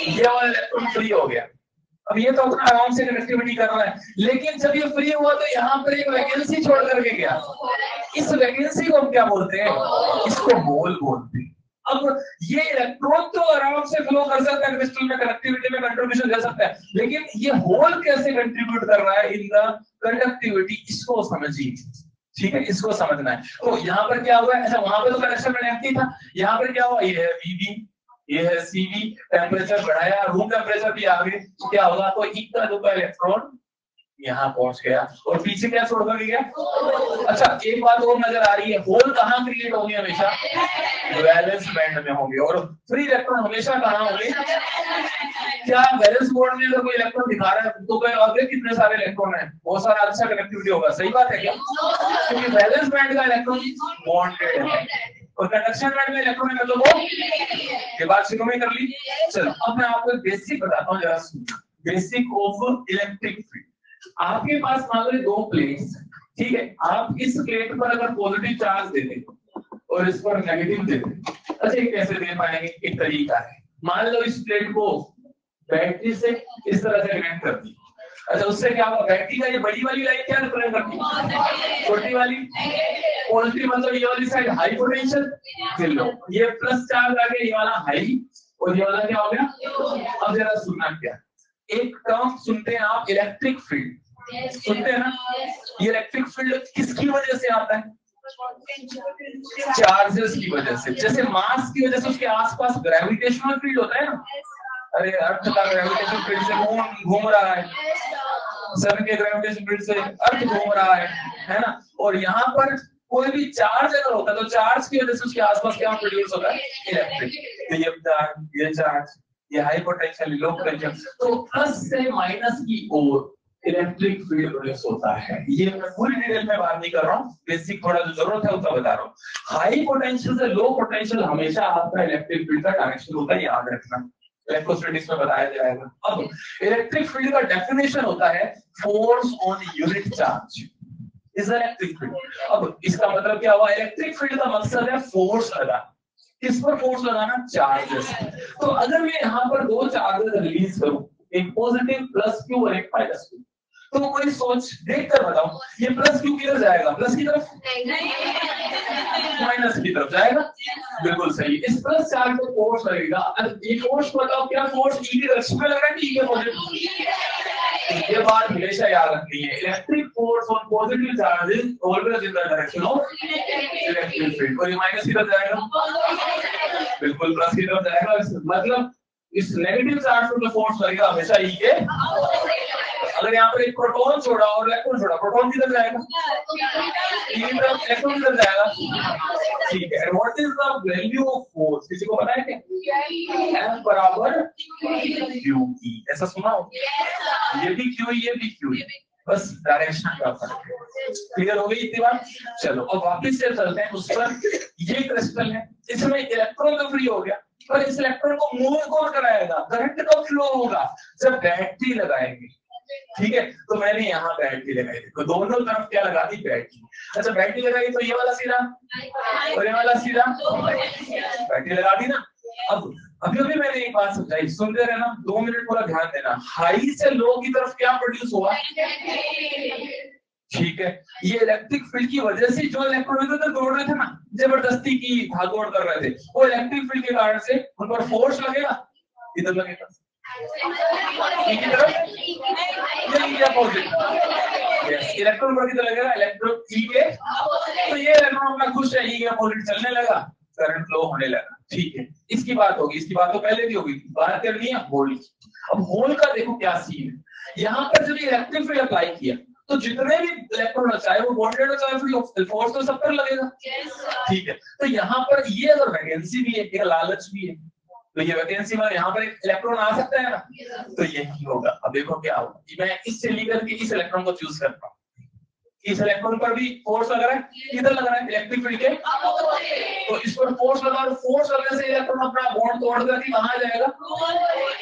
S1: ये वाला इलेक्ट्रॉन फ्री हो गया। अब ये तो अपना आराम से कनेक्टिविटी कर रहा है, लेकिन जब ये फ्री हुआ तो यहाँ पर एक वैकेंसी छोड़ करके गया। इस वैकेंसी को हम क्या बोलते हैं? इसको होल बोलते हैं। अब ये इलेक्ट्रॉन तो आराम से फ्लो कर सकता है, क्रिस्टल में कंडक्टिविटी में कंट्रीब्यूशन कर सकता है, लेकिन ये होल कैसे कंट्रीब्यूट कर रहा है इन द कंडक्टिविटी, इसको समझिए, ठीक है। इसको समझना है। तो यहाँ पर क्या हुआ? अच्छा, वहां पर तो कनेक्शन में एम्प्टी था, यहाँ पर क्या हुआ? ये है VB, ये है CV, टेम्परेचर बढ़ाया, रूम टेम्परेचर भी आ गए, तो क्या होगा, तो इक्का दुक्का इलेक्ट्रॉन यहाँ पहुंच गया और पीछे क्या छोड़ कर गया। अच्छा एक बात और नजर आ रही है, होल कहाँ क्रिएट होंगे, हमेशा वैलेंस बैंड में होंगे, और फ्री इलेक्ट्रॉन हमेशा कहाँ होंगे। क्या वैलेंस बॉन्ड में अगर कोई इलेक्ट्रॉन दिखा रहा है तो अगर कितने सारे इलेक्ट्रॉन है, बहुत सारा अच्छा कनेक्टिविटी होगा, सही बात है क्या, क्योंकि वैलेंस बैंड का इलेक्ट्रॉन बॉन्डेड है और कंडक्शन बैंड में इलेक्ट्रॉन है, मतलब वो ये बात शुरू में कर ली। चलो अब मैं आपको बेसिक बताता हूँ, जरा सुनिए, बेसिक ऑफ इलेक्ट्रिक फील्ड। आपके पास मान लो 2 प्लेट्स, ठीक है, आप इस प्लेट पर अगर पॉजिटिव चार्ज देते और इस पर नेगेटिव देते, अच्छा ये कैसे दे पाएंगे, एक तरीका है, मान लो इस प्लेट को बैटरी से इस तरह से कनेक्ट कर दी, अच्छा उससे क्या होगा, बैटरी का ये बड़ी वाली लाइन क्या रिप्रेजेंट करती है, छोटी वाली पॉजिटिव, मतलब ये वाली साइड हाई पोटेंशियल, लो ये प्लस चार्ज आ गया, ये वाला हाई और ये वाला क्या हो गया। अब जरा सुनना, क्या एक टर्म सुनते हैं आप, इलेक्ट्रिक फील्ड सुनते हैं ना, ये इलेक्ट्रिक फील्ड किसकी वजह से आता है, चार्जेस की वजह से, जैसे मास की वजह से उसके आसपास ग्रेविटेशनल फील्ड होता है ना, अरे अर्थ का ग्रेविटेशनल फील्ड से मून घूम रहा है, सन के ग्रेविटेशनल फील्ड से अर्थ घूम रहा है ना, और यहाँ पर कोई भी चार्ज अगर होता है तो चार्ज की वजह से उसके आसपास क्या प्रोड्यूस होता है, इलेक्ट्रिक, ये चार्ज, ये हाई पोटेंशियल, लो पोटेंशियल, तो प्लस से माइनस की ओर इलेक्ट्रिक फील्ड प्रोड्यूस होता है। ये मैं पूरी डिटेल में बात नहीं कर रहा हूँ, बेसिक थोड़ा जो जरूरत है उतना बता रहा हूँ। हाई पोटेंशियल से लो पोटेंशियल हमेशा आपका इलेक्ट्रिक फील्ड का डायरेक्शन होता है, याद रखना, इलेक्ट्रोस्टैटिक्स में बताया जाएगा। अब इलेक्ट्रिक फील्ड का डेफिनेशन होता है force on unit charge is electric field. अब इसका मतलब क्या हुआ, इलेक्ट्रिक फील्ड का मकसद है फोर्स लगाना, किस पर फोर्स लगाना, चार्जेस। तो अगर मैं यहाँ पर 2 चार्जेस रिलीज करूं, एक पॉजिटिव प्लस क्यू और एक माइनस क्यू, तो कोई सोच देख कर बताओ, ये प्लस क्यू किधर जाएगा, प्लस की तरफ, माइनस की तरफ जाएगा, बिल्कुल सही। इस प्लस चार्ज को फोर्स लगेगा, ये फोर्स बताओ क्या फोर्स ई की डायरेक्शन में लग रहा है कि ई के पॉजिटिव, ये बात हमेशा याद रखनी है, electric force on positive charges always in the direction of electric field, और ये माइनस की तरफ जाएगा, बिल्कुल प्लस की तरफ जाएगा, मतलब इस नेगेटिव चार्ज पर जो फोर्स लगेगा हमेशा ई के, अगर यहाँ पर एक प्रोटॉन छोड़ा और इलेक्ट्रॉन छोड़ा, प्रोटॉन किधर जाएगा, इलेक्ट्रॉन किधर जाएगा, ठीक है। What is the value of force, किसी को पता है क्या, F बराबर QE, ऐसा सुना हो, ये भी QE ये भी QE, बस डायरेक्शन का फर्क है। क्लियर हो गई इतनी बात। चलो अब वापस से चलते हैं उस पर, ये क्रिस्टल है, इसमें इलेक्ट्रॉन तो फ्री हो गया, पर इस इलेक्ट्रॉन को मूव कौन कराएगा, करंट कब फ्लो होगा, जब बैटरी लगाएंगे, ठीक है। तो मैंने यहाँ बैटरी लगाई, तो दोनों तरफ क्या लगा दी, बैटरी। अच्छा बैटरी लगाई तो ये वाला सीधा और ये वाला सीधा, बैटरी लगा दी ना। अब अभी अभी मैंने एक बात समझाई, सुनते रहना, 2 मिनट पूरा ध्यान देना, हाई से लो की तरफ क्या प्रोड्यूस हुआ, ठीक है। ये इलेक्ट्रिक फील्ड की वजह से जो इलेक्ट्रॉन इधर दौड़ रहे थे ना, जबरदस्ती की भागदौड़ कर रहे थे, वो इलेक्ट्रिक फील्ड के कारण से उन पर फोर्स लगेगा, इधर लगेगा की तरफ, ये अपोजिट, यस इलेक्ट्रॉन पर किधर लगेगा, इलेक्ट्रॉन ई के, तो ये इलेक्ट्रॉन अपना खुश है, ई के अपोजिट चलने लगा, करंट फ्लो होने लगा, ठीक है। इसकी बात होगी, इसकी बात तो पहले भी होगी, बात करनी है होल की। अब होल का देखो क्या सीन है, यहाँ पर जब इलेक्ट्रिक फील्ड अप्लाई किया तो जितने भी इलेक्ट्रॉन चाहे वो बॉन्डेड हो चाहे फ्री, फोर्स तो सब पर लगेगा, ठीक है। तो यहाँ पर ये अगर वैकेंसी भी है, एक लालच भी है, तो ये वैकेंसी में यहाँ पर एक इलेक्ट्रॉन आ सकता है ना, तो यही होगा। अब देखो क्या होगा, मैं इससे लेकर के इस इलेक्ट्रॉन को चूज करता हूँ, इस इलेक्ट्रॉन पर भी फोर्स लग रहा है, किधर लग रहा है, इलेक्ट्रिक फील्ड के, तो इस पर फोर्स लगा, और फोर्स लगने से इलेक्ट्रॉन अपना बॉन्ड तोड़ करके कहाँ जाएगा,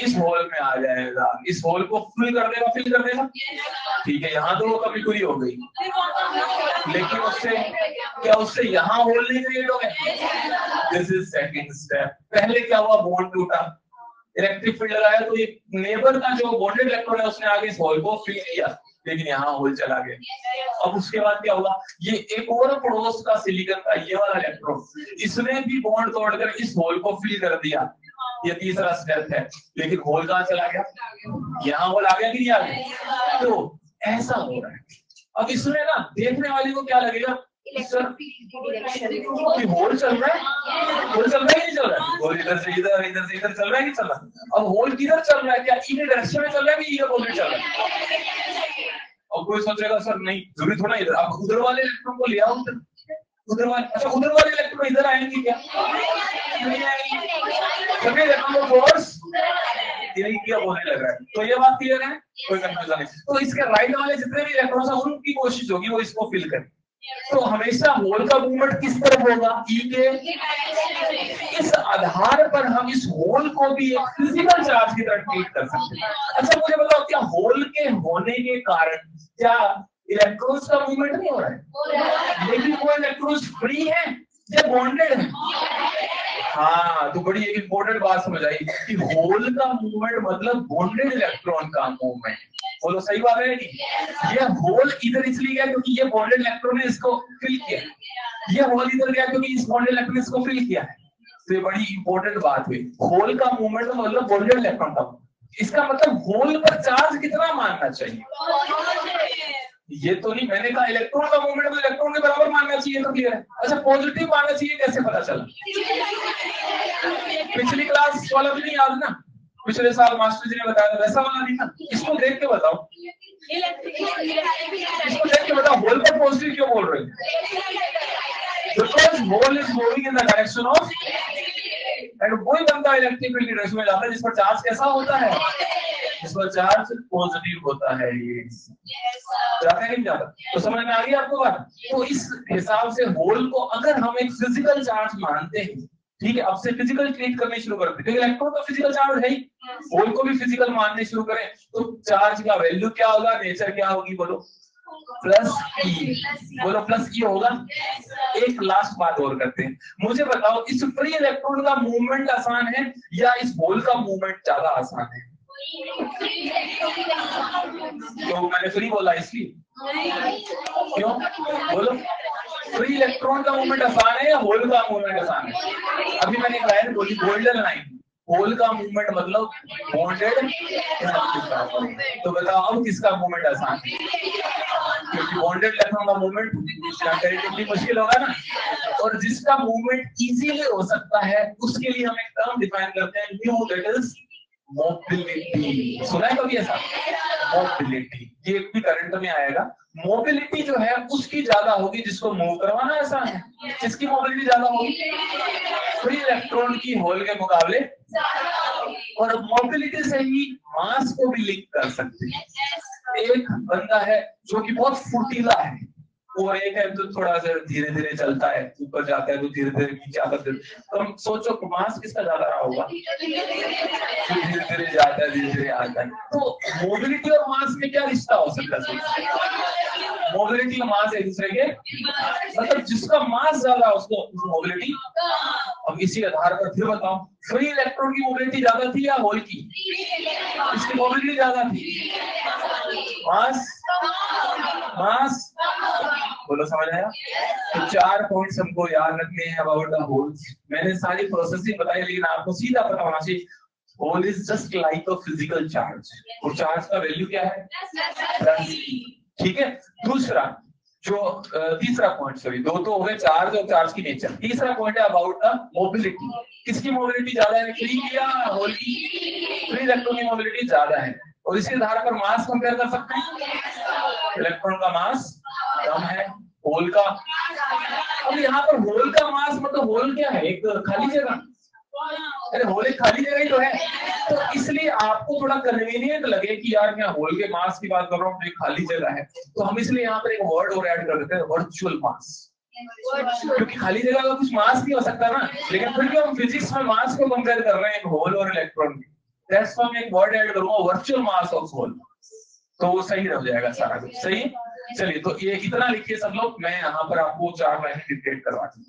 S1: इस होल में आ जाएगा, इस होल को फिल कर देगा, ठीक है। यहाँ तो वो कभी पूरी हो गई, लेकिन उससे क्या, उससे यहाँ होल नहीं क्रिएट हो गए, दिस इज सेकंड स्टेप। पहले क्या हुआ, बॉन्ड टूटा, इलेक्ट्रिक फील्ड लगाया तो ये नेबर का जो बॉन्डेड इलेक्ट्रॉन है उसने आगे इस होल को फिल किया, लेकिन यहाँ होल चला गया। अब उसके बाद क्या हुआ, ये एक और पड़ोस का सिलिकॉन का ये वाला इलेक्ट्रॉन, इसने भी बॉन्ड तोड़कर इस होल को फिल कर दिया, ये तीसरा स्टेप है, लेकिन होल कहाँ चला गया, यहाँ होल आ गया कि नहीं आ गया, तो ऐसा हो रहा है। अब इसमें ना देखने वाले को क्या लगेगा, कि होल चल रहा है, होल चल रहा है नहीं चल रहा है, होल इधर से इधर, इधर से इधर चल रहा है नहीं चल रहा। अब होल किधर चल रहा है, क्या ई डायरेक्शन में चल रहा है कि ई अपोजिट चल रहा है? और कोई सोचेगा सर नहीं जरूरी थोड़ा इधर, आप उधर वाले इलेक्ट्रॉन को ले आओ, उधर वाले, अच्छा उधर वाले इलेक्ट्रॉन इधर आएंगे क्या? नहीं आएंगे, सभी इलेक्ट्रॉन को फोर्स यही क्या होने लग रहा है। तो ये बात क्लियर है, कोई कंफ्यूजन नहीं। तो इसके राइट वाले जितने भी इलेक्ट्रॉन्स हैं उनकी कोशिश होगी वो इसको फिल करें। तो हमेशा होल का मूवमेंट किस तरफ होगा, ई के। इस आधार पर हम इस होल को भी एक फिजिकल चार्ज की तरह ट्रीट कर सकते हैं। अच्छा मुझे बताओ, क्या होल के होने के कारण क्या इलेक्ट्रॉन्स का मूवमेंट नहीं हो रहा है? लेकिन वो इलेक्ट्रॉन्स फ्री है या बॉन्डेड है? हाँ, तो बड़ी एक इंपॉर्टेंट बात समझ आई कि होल का मूवमेंट मतलब बॉन्डेड इलेक्ट्रॉन का मूवमेंट। बोलो सही बात है कि ये होल इधर इसलिए गया क्योंकि ये बॉन्डेड इलेक्ट्रॉन ने इसको फिल किया, ये होल इधर गया क्योंकि इस बॉन्डेड इलेक्ट्रॉन ने इसको फिल किया है। तो ये बड़ी इंपॉर्टेंट बात हुई, होल का मूवमेंट मतलब बॉन्डेड इलेक्ट्रॉन का। इसका मतलब होल पर चार्ज कितना मानना चाहिए? ये तो नहीं मैंने कहा इलेक्ट्रॉन का मूवमेंट तो इलेक्ट्रॉन के बराबर मानना चाहिए, तो क्लियर है। अच्छा पॉजिटिव मानना चाहिए, कैसे पता चला? पिछली क्लास वाला भी नहीं याद ना, पिछले साल मास्टर जी ने बताया वैसा वाला नहीं था। इसको देख के बताओ, इसको देख के बताओ होल पर पॉजिटिव क्यों बोल रहे हैं? Because hole is moving in the direction of, and वही बंदा इलेक्ट्रिक फील्ड की डायरेक्शन में जाता है जिस पर चार्ज कैसा होता है, जिस पर चार्ज पॉजिटिव होता है। ये जाता है नहीं जाता? तो समझ में आ गई आपको बात? तो इस हिसाब से होल को अगर हम एक फिजिकल चार्ज मानते हैं, ठीक है, अब से फिजिकल ट्रीट करने शुरू करते हैं, क्योंकि इलेक्ट्रॉन का फिजिकल चार्ज है ही, होल को भी फिजिकल मानने शुरू करें तो चार्ज का वैल्यू क्या होगा, नेचर क्या होगी? बोलो प्लस ई, बोलो प्लस ई होगा। एक लास्ट बात और करते हैं, मुझे बताओ इस फ्री इलेक्ट्रॉन का मूवमेंट आसान है या इस होल का मूवमेंट ज्यादा आसान है? तो मैंने फ्री बोला इसलिए, क्यों बोलो? फ्री इलेक्ट्रॉन का मूवमेंट आसान है या होल का मूवमेंट आसान है? अभी मैंने एक लाइन बोली, गोल्डन लाइन, होल का मूवमेंट मतलब बॉन्डेड। तो बताओ अब किसका मूवमेंट आसान है? क्योंकि बॉन्डेड इलेक्ट्रॉन का मूवमेंट कंपैरेटिवली मुश्किल होगा ना। और जिसका मूवमेंट इजीली हो सकता है उसके लिए हम एक टर्म डिफाइन करते हैं, न्यू, दैट इज मोबिलिटी। सुना है कभी ऐसा? मोबिलिटी, ये भी करंट में आएगा। मोबिलिटी जो है उसकी ज्यादा होगी जिसको मूव करवाना आसान है। किसकी मोबिलिटी ज्यादा होगी? फ्री इलेक्ट्रॉन की होल के मुकाबले। और मोबिलिटी से ही मास को भी लिंक कर सकते हैं। एक बंदा है जो कि बहुत फुर्तीला है, और एक है तो थोड़ा सा धीरे धीरे चलता है, ऊपर जाता है तो धीरे धीरे नीचे आता है। तो हम सोचो मास किसका ज्यादा रहा होगा? धीरे धीरे जाता है, धीरे धीरे आता है। तो मोबिलिटी और मास में क्या रिश्ता हो सकता है? मोबिलिटी और मास एक दूसरे के, मतलब जिसका मास ज्यादा है उसको मोबिलिटी। अब इसी आधार पर फिर बताओ, फ्री इलेक्ट्रॉन की मोबिलिटी ज्यादा थी या होल की? इसकी मोबिलिटी ज्यादा थी। मास, मास, बोलो समझ आया? तो 4 पॉइंट्स हमको याद रखने हैं अबाउट द होल। मैंने सारी प्रोसेसिंग बताई, लेकिन आपको सीधा पता होना चाहिए hole is just like a physical charge, और चार्ज का वैल्यू क्या है? प्लस। ठीक है। दूसरा जो तीसरा पॉइंट, सॉरी दो तो हो गए, चार्ज और चार्ज की नेचर। तीसरा पॉइंट है अबाउट द मोबिलिटी। किसकी मोबिलिटी ज्यादा है, फ्री की या होल की? फ्री इलेक्ट्रॉन की मोबिलिटी ज्यादा है, और इसी आधार पर मास कंपेयर कर सकते हैं। इलेक्ट्रॉन का मास कम है, होल का। अब यहाँ पर होल का मास मतलब होल क्या है? एक खाली जगह। अरे होल एक खाली जगह ही तो है। तो इसलिए आपको थोड़ा कन्वीनियंट लगे कि यार मैं होल के मास की बात कर रहा हूँ तो एक खाली जगह है, तो हम इसलिए यहाँ पर एक वर्ड और ऐड कर देते हैं, वर्चुअल मास। क्योंकि खाली जगह का कुछ मास नहीं हो सकता ना, लेकिन फिर भी हम फिजिक्स में मास को कंपेयर कर रहे हैं होल और इलेक्ट्रॉन की। दैट्स व्हाई मैं एक वर्ड ऐड करूंगा, वर्चुअल मास ऑफ होल, तो वो सही हो जाएगा सारा कुछ। सही। चलिए तो ये इतना लिखिए सब लोग, मैं यहाँ पर आपको 4 लाइनें डिक्टेट करवा दूँ,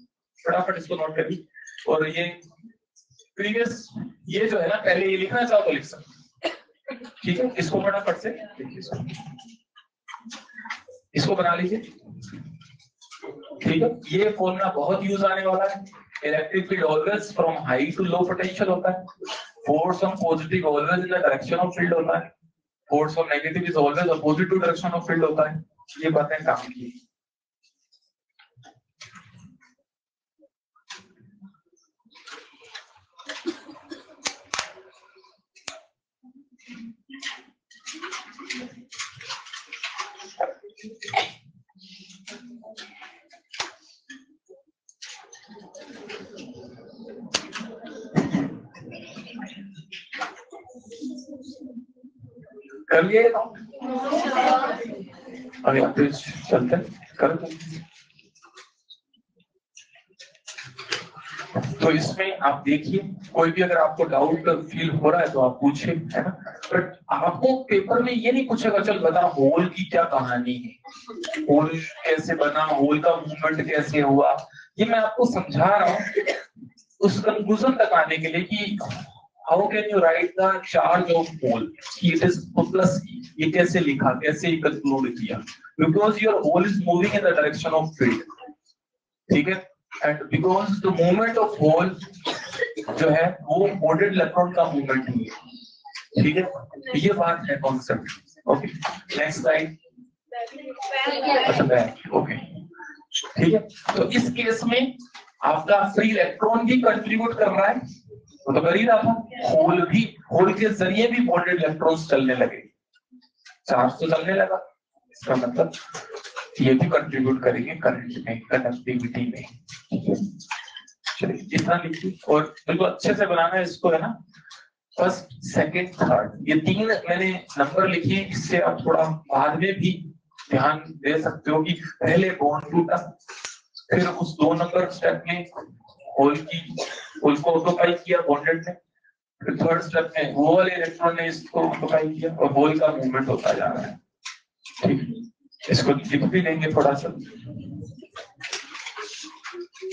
S1: फटाफट इसको नोट करिए। और ये प्रीवियस ये जो है ना, पहले ये लिखना चाहो तो लिख सकते, ठीक है? इसको फटाफट से लिखिए, इसको बना लीजिए, ठीक है? ये फॉर्मूला बहुत यूज आने वाला है। Electric field always from high to low potential होता है, force on positive always in the direction of field होता है, force on negative is always opposite to direction of field होता है। ये बातें काम की। कर लिए अभी पेज चलते कर। तो इसमें आप देखिए, कोई भी अगर आपको डाउट फील हो रहा है तो आप पूछिए, है ना। बट आपको पेपर में ये नहीं पूछेगा चल बता होल की क्या कहानी है, होल कैसे बना, होल का मूवमेंट कैसे हुआ। ये मैं आपको समझा रहा हूँ उस कंक्लूजन तक आने के लिए कि how can you write the charge of hole, it is plus, ये कैसे लिखा, कैसे कंक्लूड किया, because your hole is moving in the direction of field, ठीक है। And because the movement of hole जो है वो बोर्डेड इलेक्ट्रॉन का मूवमेंट है, ठीक है। ये बात है कॉन्सेप्ट। Okay next slide. अच्छा बैक, ओके ठीक है। तो इस केस में आपका फ्री इलेक्ट्रॉन भी कंट्रीब्यूट कर रहा है, वो तो कर ही रहा था, होल भी, होल के जरिए भी बोर्डेड इलेक्ट्रॉन्स चलने लगे, चार्ज तो चलने लगा, इसका मतलब ये भी कंट्रीब्यूट करेंगे करंट में, कंडक्टिविटी में। चलिए इतना लिखिए और बिल्कुल अच्छे से बनाना है इसको, है ना। फर्स्ट सेकंड थर्ड ये तीन मैंने नंबर लिखे, इससे आप थोड़ा बाद में भी ध्यान दे सकते हो कि पहले बॉन्ड टूटा, फिर उस 2 नंबर स्टेप में होल को ऑक्युपाई किया बॉन्डेड ने, फिर थर्ड स्टेप में वो वाले इलेक्ट्रॉन ने इसको ऑक्युपाई किया और होल का मूवमेंट होता जा रहा है, ठीक। इसको लिख भी देंगे थोड़ा सा,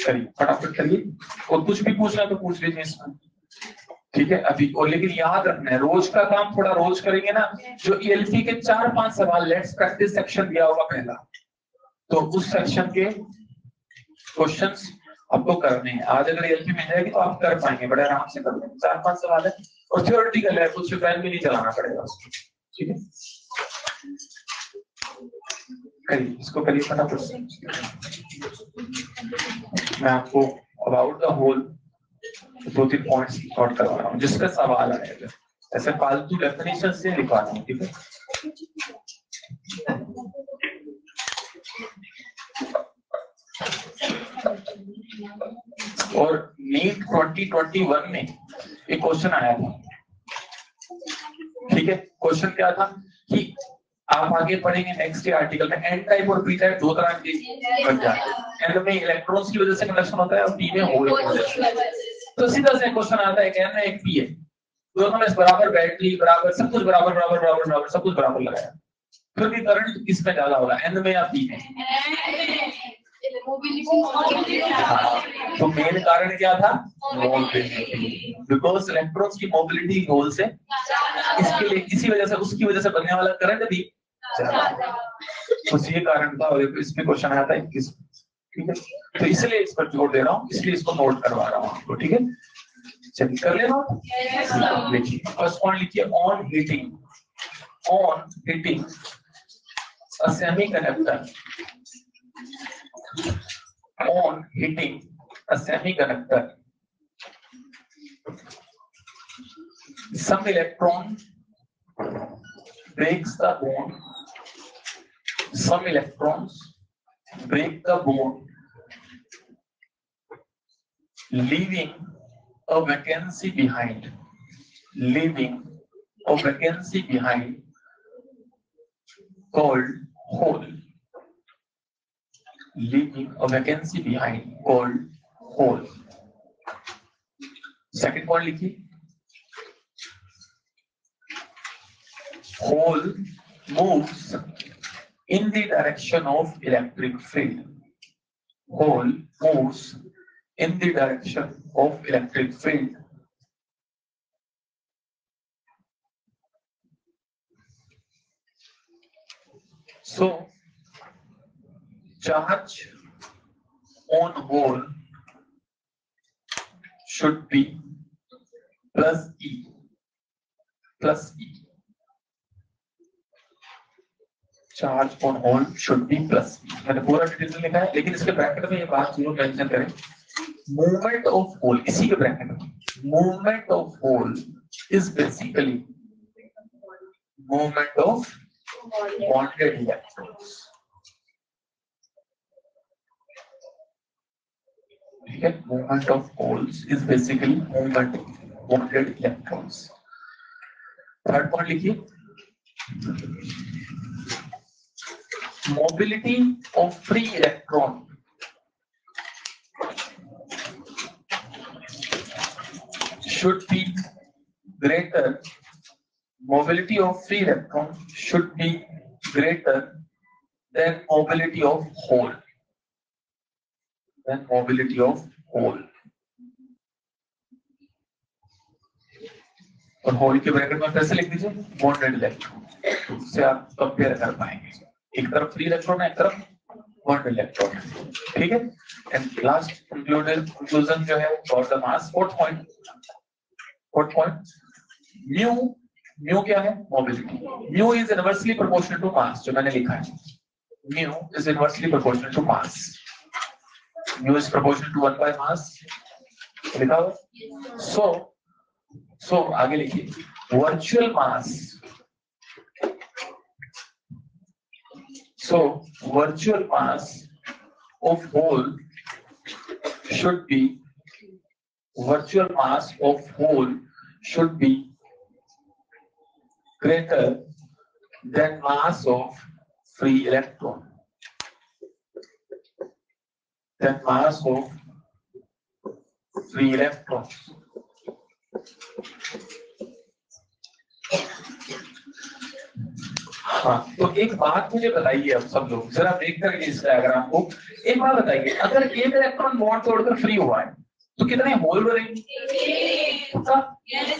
S1: करिए फटाफट करिए, और कुछ भी पूछना तो पूछ लीजिए इसमें, ठीक है अभी। और लेकिन याद रखना है रोज का काम थोड़ा रोज करेंगे ना, जो ईएलटी के 4-5 सवाल लेट्स प्रैक्टिस सेक्शन दिया होगा पहला, तो उस सेक्शन के क्वेश्चंस आपको करने हैं। आज अगर ईएलटी मिल जाएगी तो आप कर पाएंगे, बड़े आराम से कर लेंगे, 4-5 सवाल है और थ्योरेटिकल है, कुछ पैन भी नहीं चलाना पड़ेगा उसको, ठीक है। करिए इसको, करिए फटाफट। मैं आपको about the hole 2-3 points note करवा रहा हूँ जिसका सवाल आएगा, ऐसे फालतू डेफिनेशन से लिखवा रहा हूँ, ठीक है। और नीट 2021 में एक क्वेश्चन आया था, ठीक है। क्वेश्चन क्या था कि आप आगे पढ़ेंगे नेक्स्ट आर्टिकल में, एन टाइप और पी टाइप 2 तरह के बन जाते हैं। एन में इलेक्ट्रॉन्स की वजह से कंडक्शन होता है और पी में होल की वजह से। तो सीधा से क्वेश्चन आता है कि एन है एक पी है, दोनों में बराबर बैटरी, बराबर सब कुछ, बराबर बराबर बराबर बराबर सब कुछ बराबर लगाया, फिर भी करंट किसमें ज्यादा होगा, एन में या पी में? तो मेन कारण क्या था, मोबिलिटी, बिकॉज इलेक्ट्रॉन्स की मोबिलिटी होल से, इसके लिए इसी वजह से उसकी वजह से बनने वाला करंट भी ज्यादा, तो ये कारण था। और इसमें क्वेश्चन आया था 21, ठीक है। तो इसलिए इस पर जोर दे रहा हूँ, इसलिए इसको नोट करवा रहा हूँ आपको, ठीक है। चलिए कर लेना, लिखिए फर्स्ट पॉइंट लिखिए, on heating a semiconductor, on hitting a semiconductor, some electron breaks the bond, some electrons break the bond, leaving a vacancy behind, called hole, leaving a vacancy behind called hole. Second point लिखिए, hole moves in the direction of electric field. Hole moves in the direction of electric field. So charge on hole should be plus E. Charge on hole should be plus E. मैंने पूरा detail में लिखा है, लेकिन इसके bracket में ये बात जरूर मेंशन करें, मूवमेंट ऑफ होल, इसी के ब्रैकेट में movement of hole is basically movement of bonded electrons. ठीक है, movement of holes is basically movement of bonded electrons. Third point लिखिए, mobility of free electron should be greater. Mobility of free electron should be greater than mobility of hole. Than mobility of hole. और whole के bracket में कैसे लिख दीजिए, bonded electron, उससे आप compare कर पाएंगे, एक तरफ फ्री इलेक्ट्रॉन है, एक तरफ बॉन्डेड इलेक्ट्रॉन है, ठीक है। एंड लास्ट कंक्लूजन जो है for the mass, fourth point, mu क्या है, mobility. Mu is inversely proportional to mass, जो मैंने लिखा है, mu is inversely proportional to mass, mu is proportional to 1 by mass, लिखा हुआ। सो आगे लिखिए, virtual mass, so virtual mass of hole should be greater than mass of free electron, हाँ। तो एक बात मुझे बताइए, अब सब लोग जरा देख करके इस डायग्राम को एक बात बताइए, अगर एक इलेक्ट्रॉन बॉन्ड तोड़कर फ्री हुआ है तो कितने होल बनेंगे,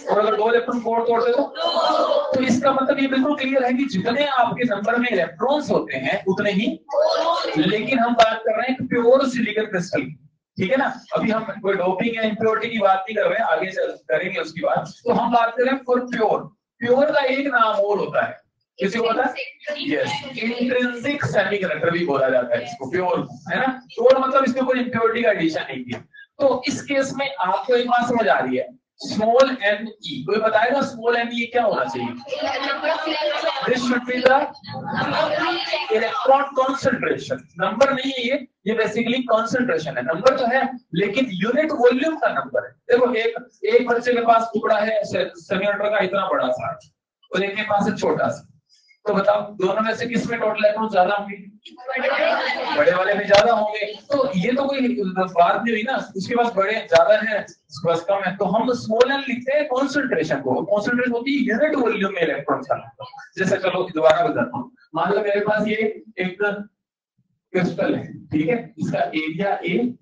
S1: और अगर 2 इलेक्ट्रॉन बॉन्ड तोड़ दे तो इसका मतलब ये बिल्कुल क्लियर है कि जितने आपके नंबर में इलेक्ट्रॉन्स होते हैं उतने ही, लेकिन हम बात कर रहे हैं प्योर सिलिकॉन क्रिस्टल की, ठीक है ना। अभी हम कोई डोपिंग या इम्प्योरिटी की बात नहीं कर रहे हैं, आगे करेंगे उसकी बात। तो हम बात कर रहे हैं फॉर प्योर का एक नाम और होता है, किसी को पता है, यस, इंट्रिंसिक सेमीकंडक्टर भी बोला जाता है इसको, प्योर है ना। प्योर मतलब इसमें कोई इम्प्योरिटी का एडिशन नहीं किया। तो इस केस में आपको एक बात समझ आ रही है, स्मॉल एन ई, कोई बताएगा स्मॉल एन ई क्या होना चाहिए, this should be the electron concentration, number नहीं है ये बेसिकली कंसंट्रेशन है, नंबर तो है लेकिन यूनिट वॉल्यूम का नंबर है। देखो एक बच्चे के पास टुकड़ा है सेमीकंडक्टर का इतना बड़ा सा, और एक के पास है छोटा सा, तो बताओ दोनों में से किस में टोटल इलेक्ट्रॉन ज्यादा होंगे, बड़े वाले में ज्यादा होंगे। तो ये तो कोई बात नहीं हुई ना, उसके पास बड़े ज्यादा है, उसके पास कम है, तो हम स्मॉल एन लिखते हैं कंसंट्रेशन को। कंसंट्रेशन होती है यूनिट वॉल्यूम में इलेक्ट्रॉन का। जैसे चलो दोबारा बताता हूँ, मान लो मेरे पास ये एक क्रिस्टल है, ठीक है, इसका एरिया ए,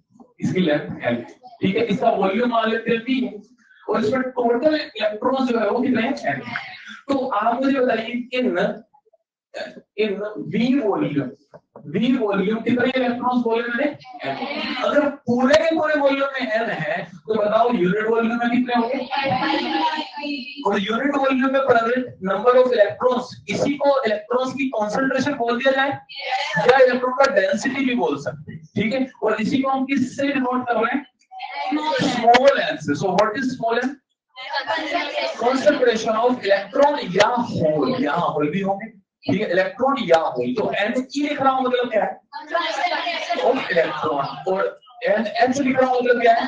S1: इसकी लेंथ एल, ठीक है, इसका वॉल्यूम मान लेते हैं बी, और इसमें टोटल इलेक्ट्रॉन जो है वो कितने हैं, एन। तो आप मुझे बताइए इन वी वॉल्यूम कितने इलेक्ट्रॉन्स बोले मैंने, अगर पूरे के पूरे वॉल्यूम में एन है तो बताओ यूनिट वॉल्यूम में कितने होंगे, और यूनिट वॉल्यूम में प्रेजेंट नंबर ऑफ इलेक्ट्रॉन्स, इसी को इलेक्ट्रॉन्स की कंसंट्रेशन बोल दिया जाए, या इलेक्ट्रॉन का डेंसिटी भी बोल सकते हैं, ठीक है। और इसी को हम किससे डिनोट कर रहे हैं, स्मॉल एन से। So what is small n, concentration of electron या होल, यहाँ होल भी होंगे, ठीक है, इलेक्ट्रॉन या होल। तो एन ई लिख रहा हूं मतलब क्या है, ऑफ इलेक्ट्रॉन, और एन एच लिख रहा हूं मतलब क्या है,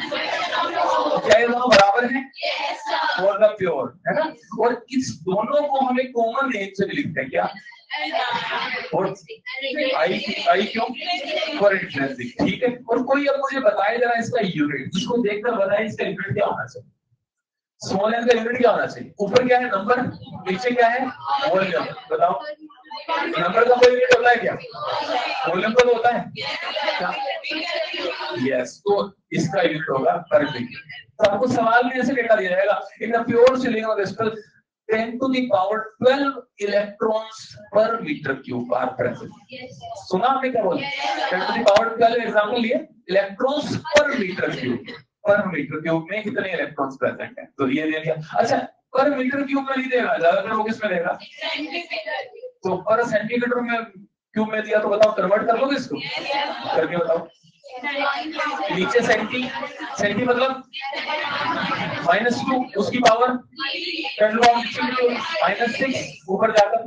S1: क्या ये दोनों बराबर हैं फॉर द प्योर, है ना। और इस दोनों को हमें कॉमन नेम से भी लिखते हैं, क्या, और आई क्यों, फॉर इंट्रिंसिक, ठीक है। और कोई अब मुझे बताए जरा इसका यूनिट, इसको देखकर बताए इसका यूनिट क्या होना चाहिए, स्मॉल एन का यूनिट क्या होना चाहिए, ऊपर क्या है नंबर, नीचे क्या है वॉल्यूम, बताओ नंबर का कोई यूनिट होता है क्या, वॉल्यूम का तो होता है क्या, यस। तो इसका यूनिट होगा पर मीटर। तो आपको सवाल में ऐसे डेटा दिया जाएगा, in the pure silicon crystal 10 to the power 12 electrons पर मीटर क्यूब आर प्रेजेंट। सुना आपने क्या बोला, 10 to the power 12 एग्जांपल लिए, इलेक्ट्रॉन्स पर मीटर क्यूब, पर मीटर क्यूब में कितने इलेक्ट्रॉन्स प्रेजेंट हैं, तो ये दे दिया। अच्छा पर मीटर क्यूब में नहीं देगा, ज्यादातर वो किस में देगा, तो पर सेंटीमीटर में क्यूब में दिया, तो बताओ कन्वर्ट कर लोगे इसको करके बताओ, नीचे सेंटी, सेंटी मतलब -2, उसकी पावर 10 -6 ऊपर जाकर।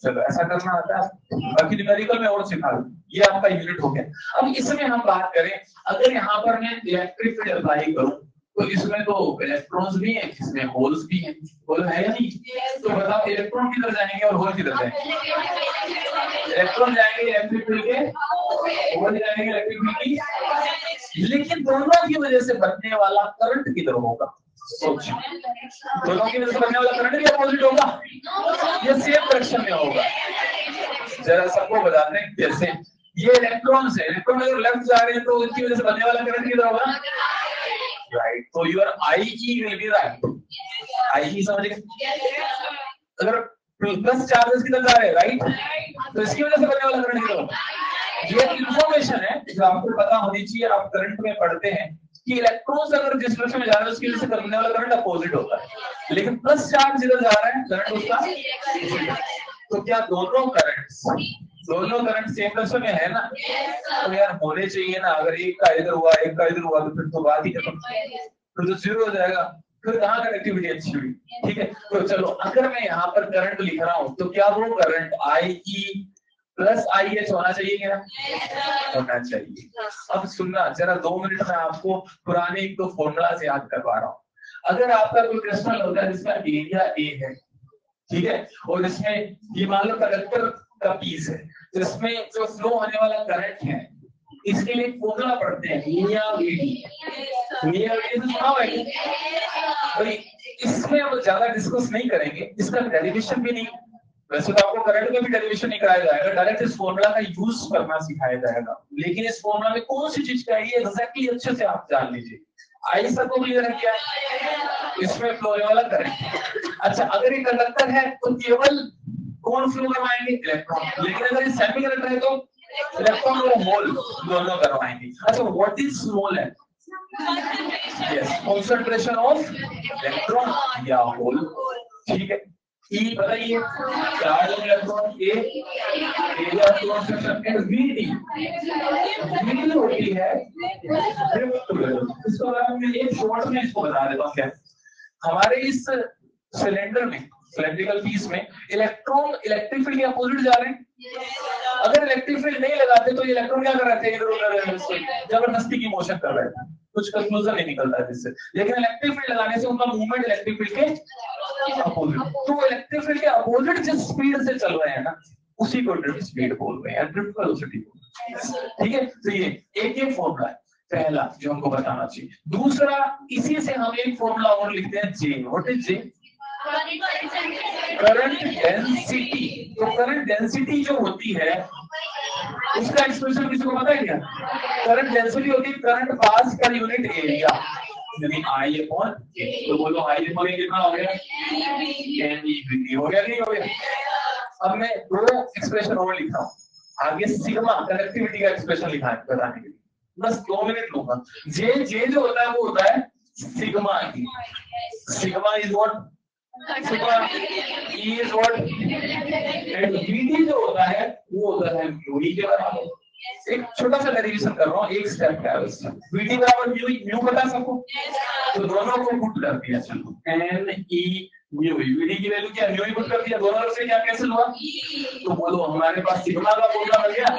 S1: चलो ऐसा करना आता है, बाकी न्यूमेरिकल में और सिखा दूं। ये आपका यूनिट हो गया। अब इसमें हम बात करें, अगर यहाँ पर मैं इलेक्ट्रिक फील्ड अप्लाई करूं तो इसमें तो इलेक्ट्रॉन्स भी हैं, इसमें होल्स भी हैं, होल है या नहीं? तो बताओ इलेक्ट्रॉन किधर जाएंगे और होल किधर जाएंगे? इलेक्ट्रॉन जाएंगे इलेक्ट्रिक फील्ड के, होल जाएंगे इलेक्ट्रिक फील्ड की, लेकिन दोनों की वजह से बनने वाला करंट किधर होगा? सोचो, दोनों की वजह से बनने वाला करंट भी अपोजिट होगा या सेम डायरेक्शन में होगा? जरा सबको बताते हैं कैसे। ये इलेक्ट्रॉन्स है, इलेक्ट्रॉन अगर लेफ्ट जा रहे हैं तो उनकी वजह से बनने वाला करंट किधर होगा? राइट। तो your IE will be right. IE समझ गए? अगर प्लस चार्जेस किधर जा रहे हैं राइट, तो इसकी वजह से बनने वाला करंट किधर होगा? ये इंफॉर्मेशन है जो आपको पता होनी चाहिए। आप करंट में पढ़ते हैं कि इलेक्ट्रॉन्स अगर जिस डायरेक्शन में जा रहे हैं उसकी वजह से बनने वाला करंट अपोजिट होता है, लेकिन प्लस चार्ज जिधर जा रहा है करंट उसका। तो क्या दोनों करंट सेम डायरेक्शन में है ना? तो यार होने चाहिए ना। अगर एक का इधर हुआ एक का इधर हुआ तो फिर तो बात ही खत्म, फिर तो जीरो हो जाएगा, फिर कहाँ कनेक्टिविटी अच्छी हुई? ठीक है, तो चलो अगर मैं यहाँ पर करंट लिख रहा हूँ तो क्या वो करंट IE प्लस IH होना चाहिए क्या? होना चाहिए। अब सुनना जरा, 2 मिनट में आपको पुराने एक तो फॉर्मूला से याद करवा रहा हूँ। अगर आपका कोई क्रिस्टल होता है जिसका एरिया A है, ठीक है, और इसमें ये मान लो कंडक्टर का पीस है, तो इसमें जो फ्लो होने वाला करंट है इसके लिए फॉर्मूला पढ़ते हैं मिया सुना हुआ है? इसमें हम ज्यादा डिस्कस नहीं करेंगे, इसका डेरिवेशन भी नहीं। वैसे तो आपको करंट में भी डेरिवेशन नहीं कराया जाएगा, डायरेक्ट इस फॉर्मूला का यूज करना सिखाया जाएगा, लेकिन इस फॉर्मूला में कौन सी चीज चाहिए एग्जैक्टली अच्छे से आप जान लीजिए। आई सबको क्लियर है क्या? इसमें फ्लो होने वाला करंट। अच्छा, अगर ये कंडक्टर है तो केवल कौन फ्लो करवाएंगे? इलेक्ट्रॉन। लेकिन अगर ये सेमी कंडक्टर है तो इलेक्ट्रॉन और होल दोनों करवाएंगे। अच्छा, व्हाट इज स्मॉल है? यस, कंसंट्रेशन ऑफ इलेक्ट्रॉन या होल। ठीक है, E बताइए, चार्ज इलेक्ट्रॉन के एरिया इलेक्ट्रॉन VD होती है ड्रिफ्ट वेलोसिटी। इसको अगर मैं एक शॉर्ट में इसको बता देता हूँ क्या। हमारे इस सिलेंडर में, सिलेंड्रिकल पीस में इलेक्ट्रॉन इलेक्ट्रिक फील्ड के अपोजिट जा रहे हैं। अगर इलेक्ट्रिक फील्ड नहीं लगाते तो ये इलेक्ट्रॉन क्या कर रहे थे? इधर उधर जबरदस्ती की मोशन कर रहे थे, कुछ कंक्लूजन नहीं निकलता है जिससे। लेकिन इलेक्ट्रिक फील्ड लगाने से उनका मूवमेंट इलेक्ट्रिक फील्ड के अपोजिट, तो इलेक्ट्रिक फील्ड के अपोजिट जिस स्पीड से चल रहे हैं ना उसी को ड्रिफ्ट स्पीड बोल रहे हैं, ड्रिफ्ट वेलोसिटी। ठीक है, तो ये एक फॉर्मूला है पहला जो हमको बताना चाहिए। दूसरा, इसी से हम एक फॉर्मूला और लिखते हैं J। What is J? Current density. तो करंट डेंसिटी जो होती है उसका एक्सप्रेशन किसी को पता है क्या? करंट डेंसिटी होती है current pass per unit area, यानी I/A। तो बोलो I/A कितना हो गया? NEVT हो गया, नहीं हो गया? अब मैं दो एक्सप्रेशन और लिख रहा हूँ आगे, सिग्मा कनेक्टिविटी का एक्सप्रेशन लिखा है बताने के लिए, बस 2 मिनट लूंगा। जे जो होता है वो होता है sigma e. Sigma is what? Sigma e is what? And VD जो होता है वो होता है म्यू ई के बराबर। एक छोटा सा डेरिवेशन कर रहा हूँ, एक स्टेप का है उसका। वीडी बराबर म्यू पता सबको, तो दोनों को पुट कर दिया। चलो एन ई म्यू, वीडी की वैल्यू क्या? म्यू ही पुट कर दिया, दोनों तरफ से क्या कैंसिल हुआ? तो बोलो हमारे पास सिग्मा का फॉर्मूला बन गया।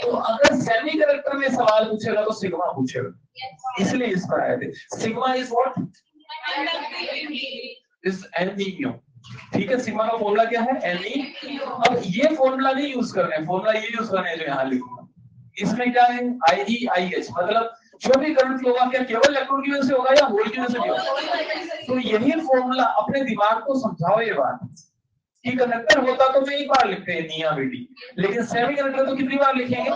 S1: तो अगर सेमी कंडक्टर में सवाल पूछेगा तो सिग्मा पूछेगा, इसलिए इस पर आए थे। Sigma is what? इज एनईम्यू। ठीक है, सिग्मा का फॉर्मूला क्या है? एनई। अब ये फॉर्मूला नहीं यूज करना है, फॉर्मूला ये यूज करना है जो यहाँ लिखूंगा। इसमें क्या है? IE IH, मतलब जो भी करंट फ्लो होगा क्या केवल इलेक्ट्रॉन की वजह से होगा या होल की वजह से भी होगा? तो यही फॉर्मूला अपने दिमाग को समझाओ ये बात कि कंडक्टर होता तो मैं एक बार लिखते हैं निया बेटी, लेकिन सेमी कंडक्टर तो कितनी बार लिखेंगे?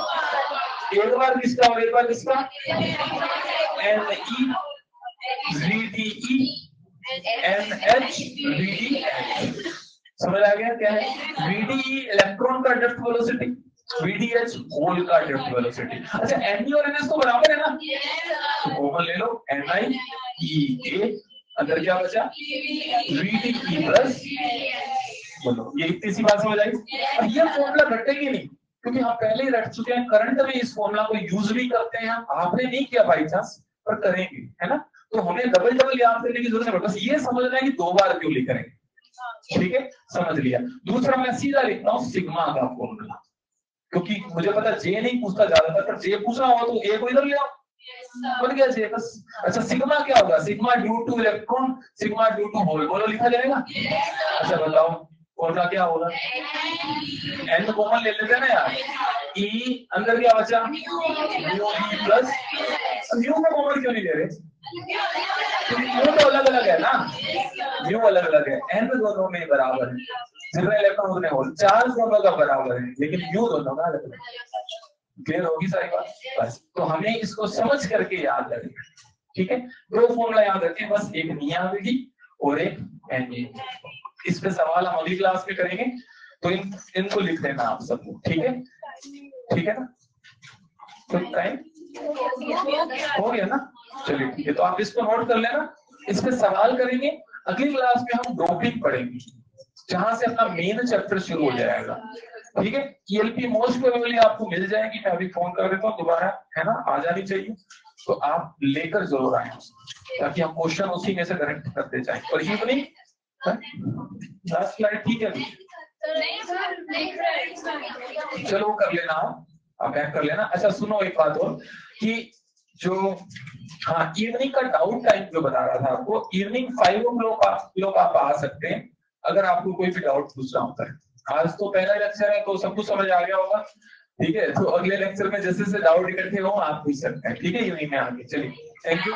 S1: एक बार किसका और एक बार किसका? NE VDE NH VDH। समझ आ गया क्या है? VDE इलेक्ट्रॉन का ड्रिफ्ट वेलोसिटी, VDH होल का ड्रिफ्ट वेलोसिटी। अच्छा, Ne और NS तो बराबर है ना, तो कॉमन ले लो, NiEA, अंदर क्या बचा? VDE plus. बोलो ये इतनी सी बात समझ आई? और ये फॉर्मूला घटेगी नहीं, क्योंकि हम पहले ही रट चुके हैं, करंट में इस फॉर्मूला को यूज भी करते हैं, आपने नहीं किया बाई चांस, पर करेंगे, है ना। तो हमें डबल डबल याद करने की जरूरत नहीं, बस ये समझना है कि 2 बार क्यों लिख रहे हैं, ठीक है, समझ लिया। दूसरा मैं सीधा लिखता हूँ सिग्मा का फॉर्मूला, क्योंकि मुझे पता जे नहीं पूछता ज्यादातर, पर जे पूछना हो तो ए को इधर ले आओ, बन गया जे बस। अच्छा सिग्मा क्या होगा, sigma due to electron, sigma due to hole, बोलो लिखा जाएगा। अच्छा बताओ फॉर्मूला क्या होगा, एन कॉमन ले लेते हैं ना यार, ई अंदर क्या बचा, म्यू ई प्लस, म्यू को कॉमन क्यों नहीं ले रहे, म्यू तो अलग अलग है ना, म्यू अलग अलग है, एन दोनों में बराबर है, जितने इलेक्ट्रॉन उतने होल, चार्ज दोनों का बराबर है, लेकिन म्यू दोनों का अलग अलग है। क्लियर होगी सारी बात, बस तो हमें इसको समझ करके याद रखना, ठीक है। 2 फॉर्मूला याद रखें बस, एक नियामती और एक एन, इस पे सवाल हम अगली क्लास में करेंगे, तो इनको लिख देना आप सबको, ठीक है, ठीक है ना। तो टाइम हो गया ना, चलिए ठीक है, तो आप इसको नोट कर लेना, इस पे सवाल करेंगे। अगली क्लास में हम डोपिंग पढ़ेंगे, जहां से अपना मेन चैप्टर शुरू हो जाएगा, ठीक है। ईएलपी मोस्ट प्रोबेबली आपको मिल जाएगी, मैं अभी फोन कर देता हूँ दोबारा, है ना, आ जानी चाहिए, तो आप लेकर जरूर आए, ताकि हम क्वेश्चन उसी में से करेक्ट करते जाए। और इवनिंग लास्ट स्लाइड, ठीक है, चलो कर लेना, आप बैक कर लेना। अच्छा सुनो एक बात और, कि जो हाँ इवनिंग का डाउट टाइम जो बता रहा था आपको, इवनिंग 5 o'clock आप आ सकते हैं, अगर आपको कोई भी डाउट पूछना होता है। आज तो पहला लेक्चर है तो सब कुछ समझ आ गया होगा, ठीक है, तो अगले लेक्चर में जैसे जैसे डाउट इकट्ठे हो आप पूछ सकते हैं, ठीक है, इवनिंग में आके। चलिए थैंक यू।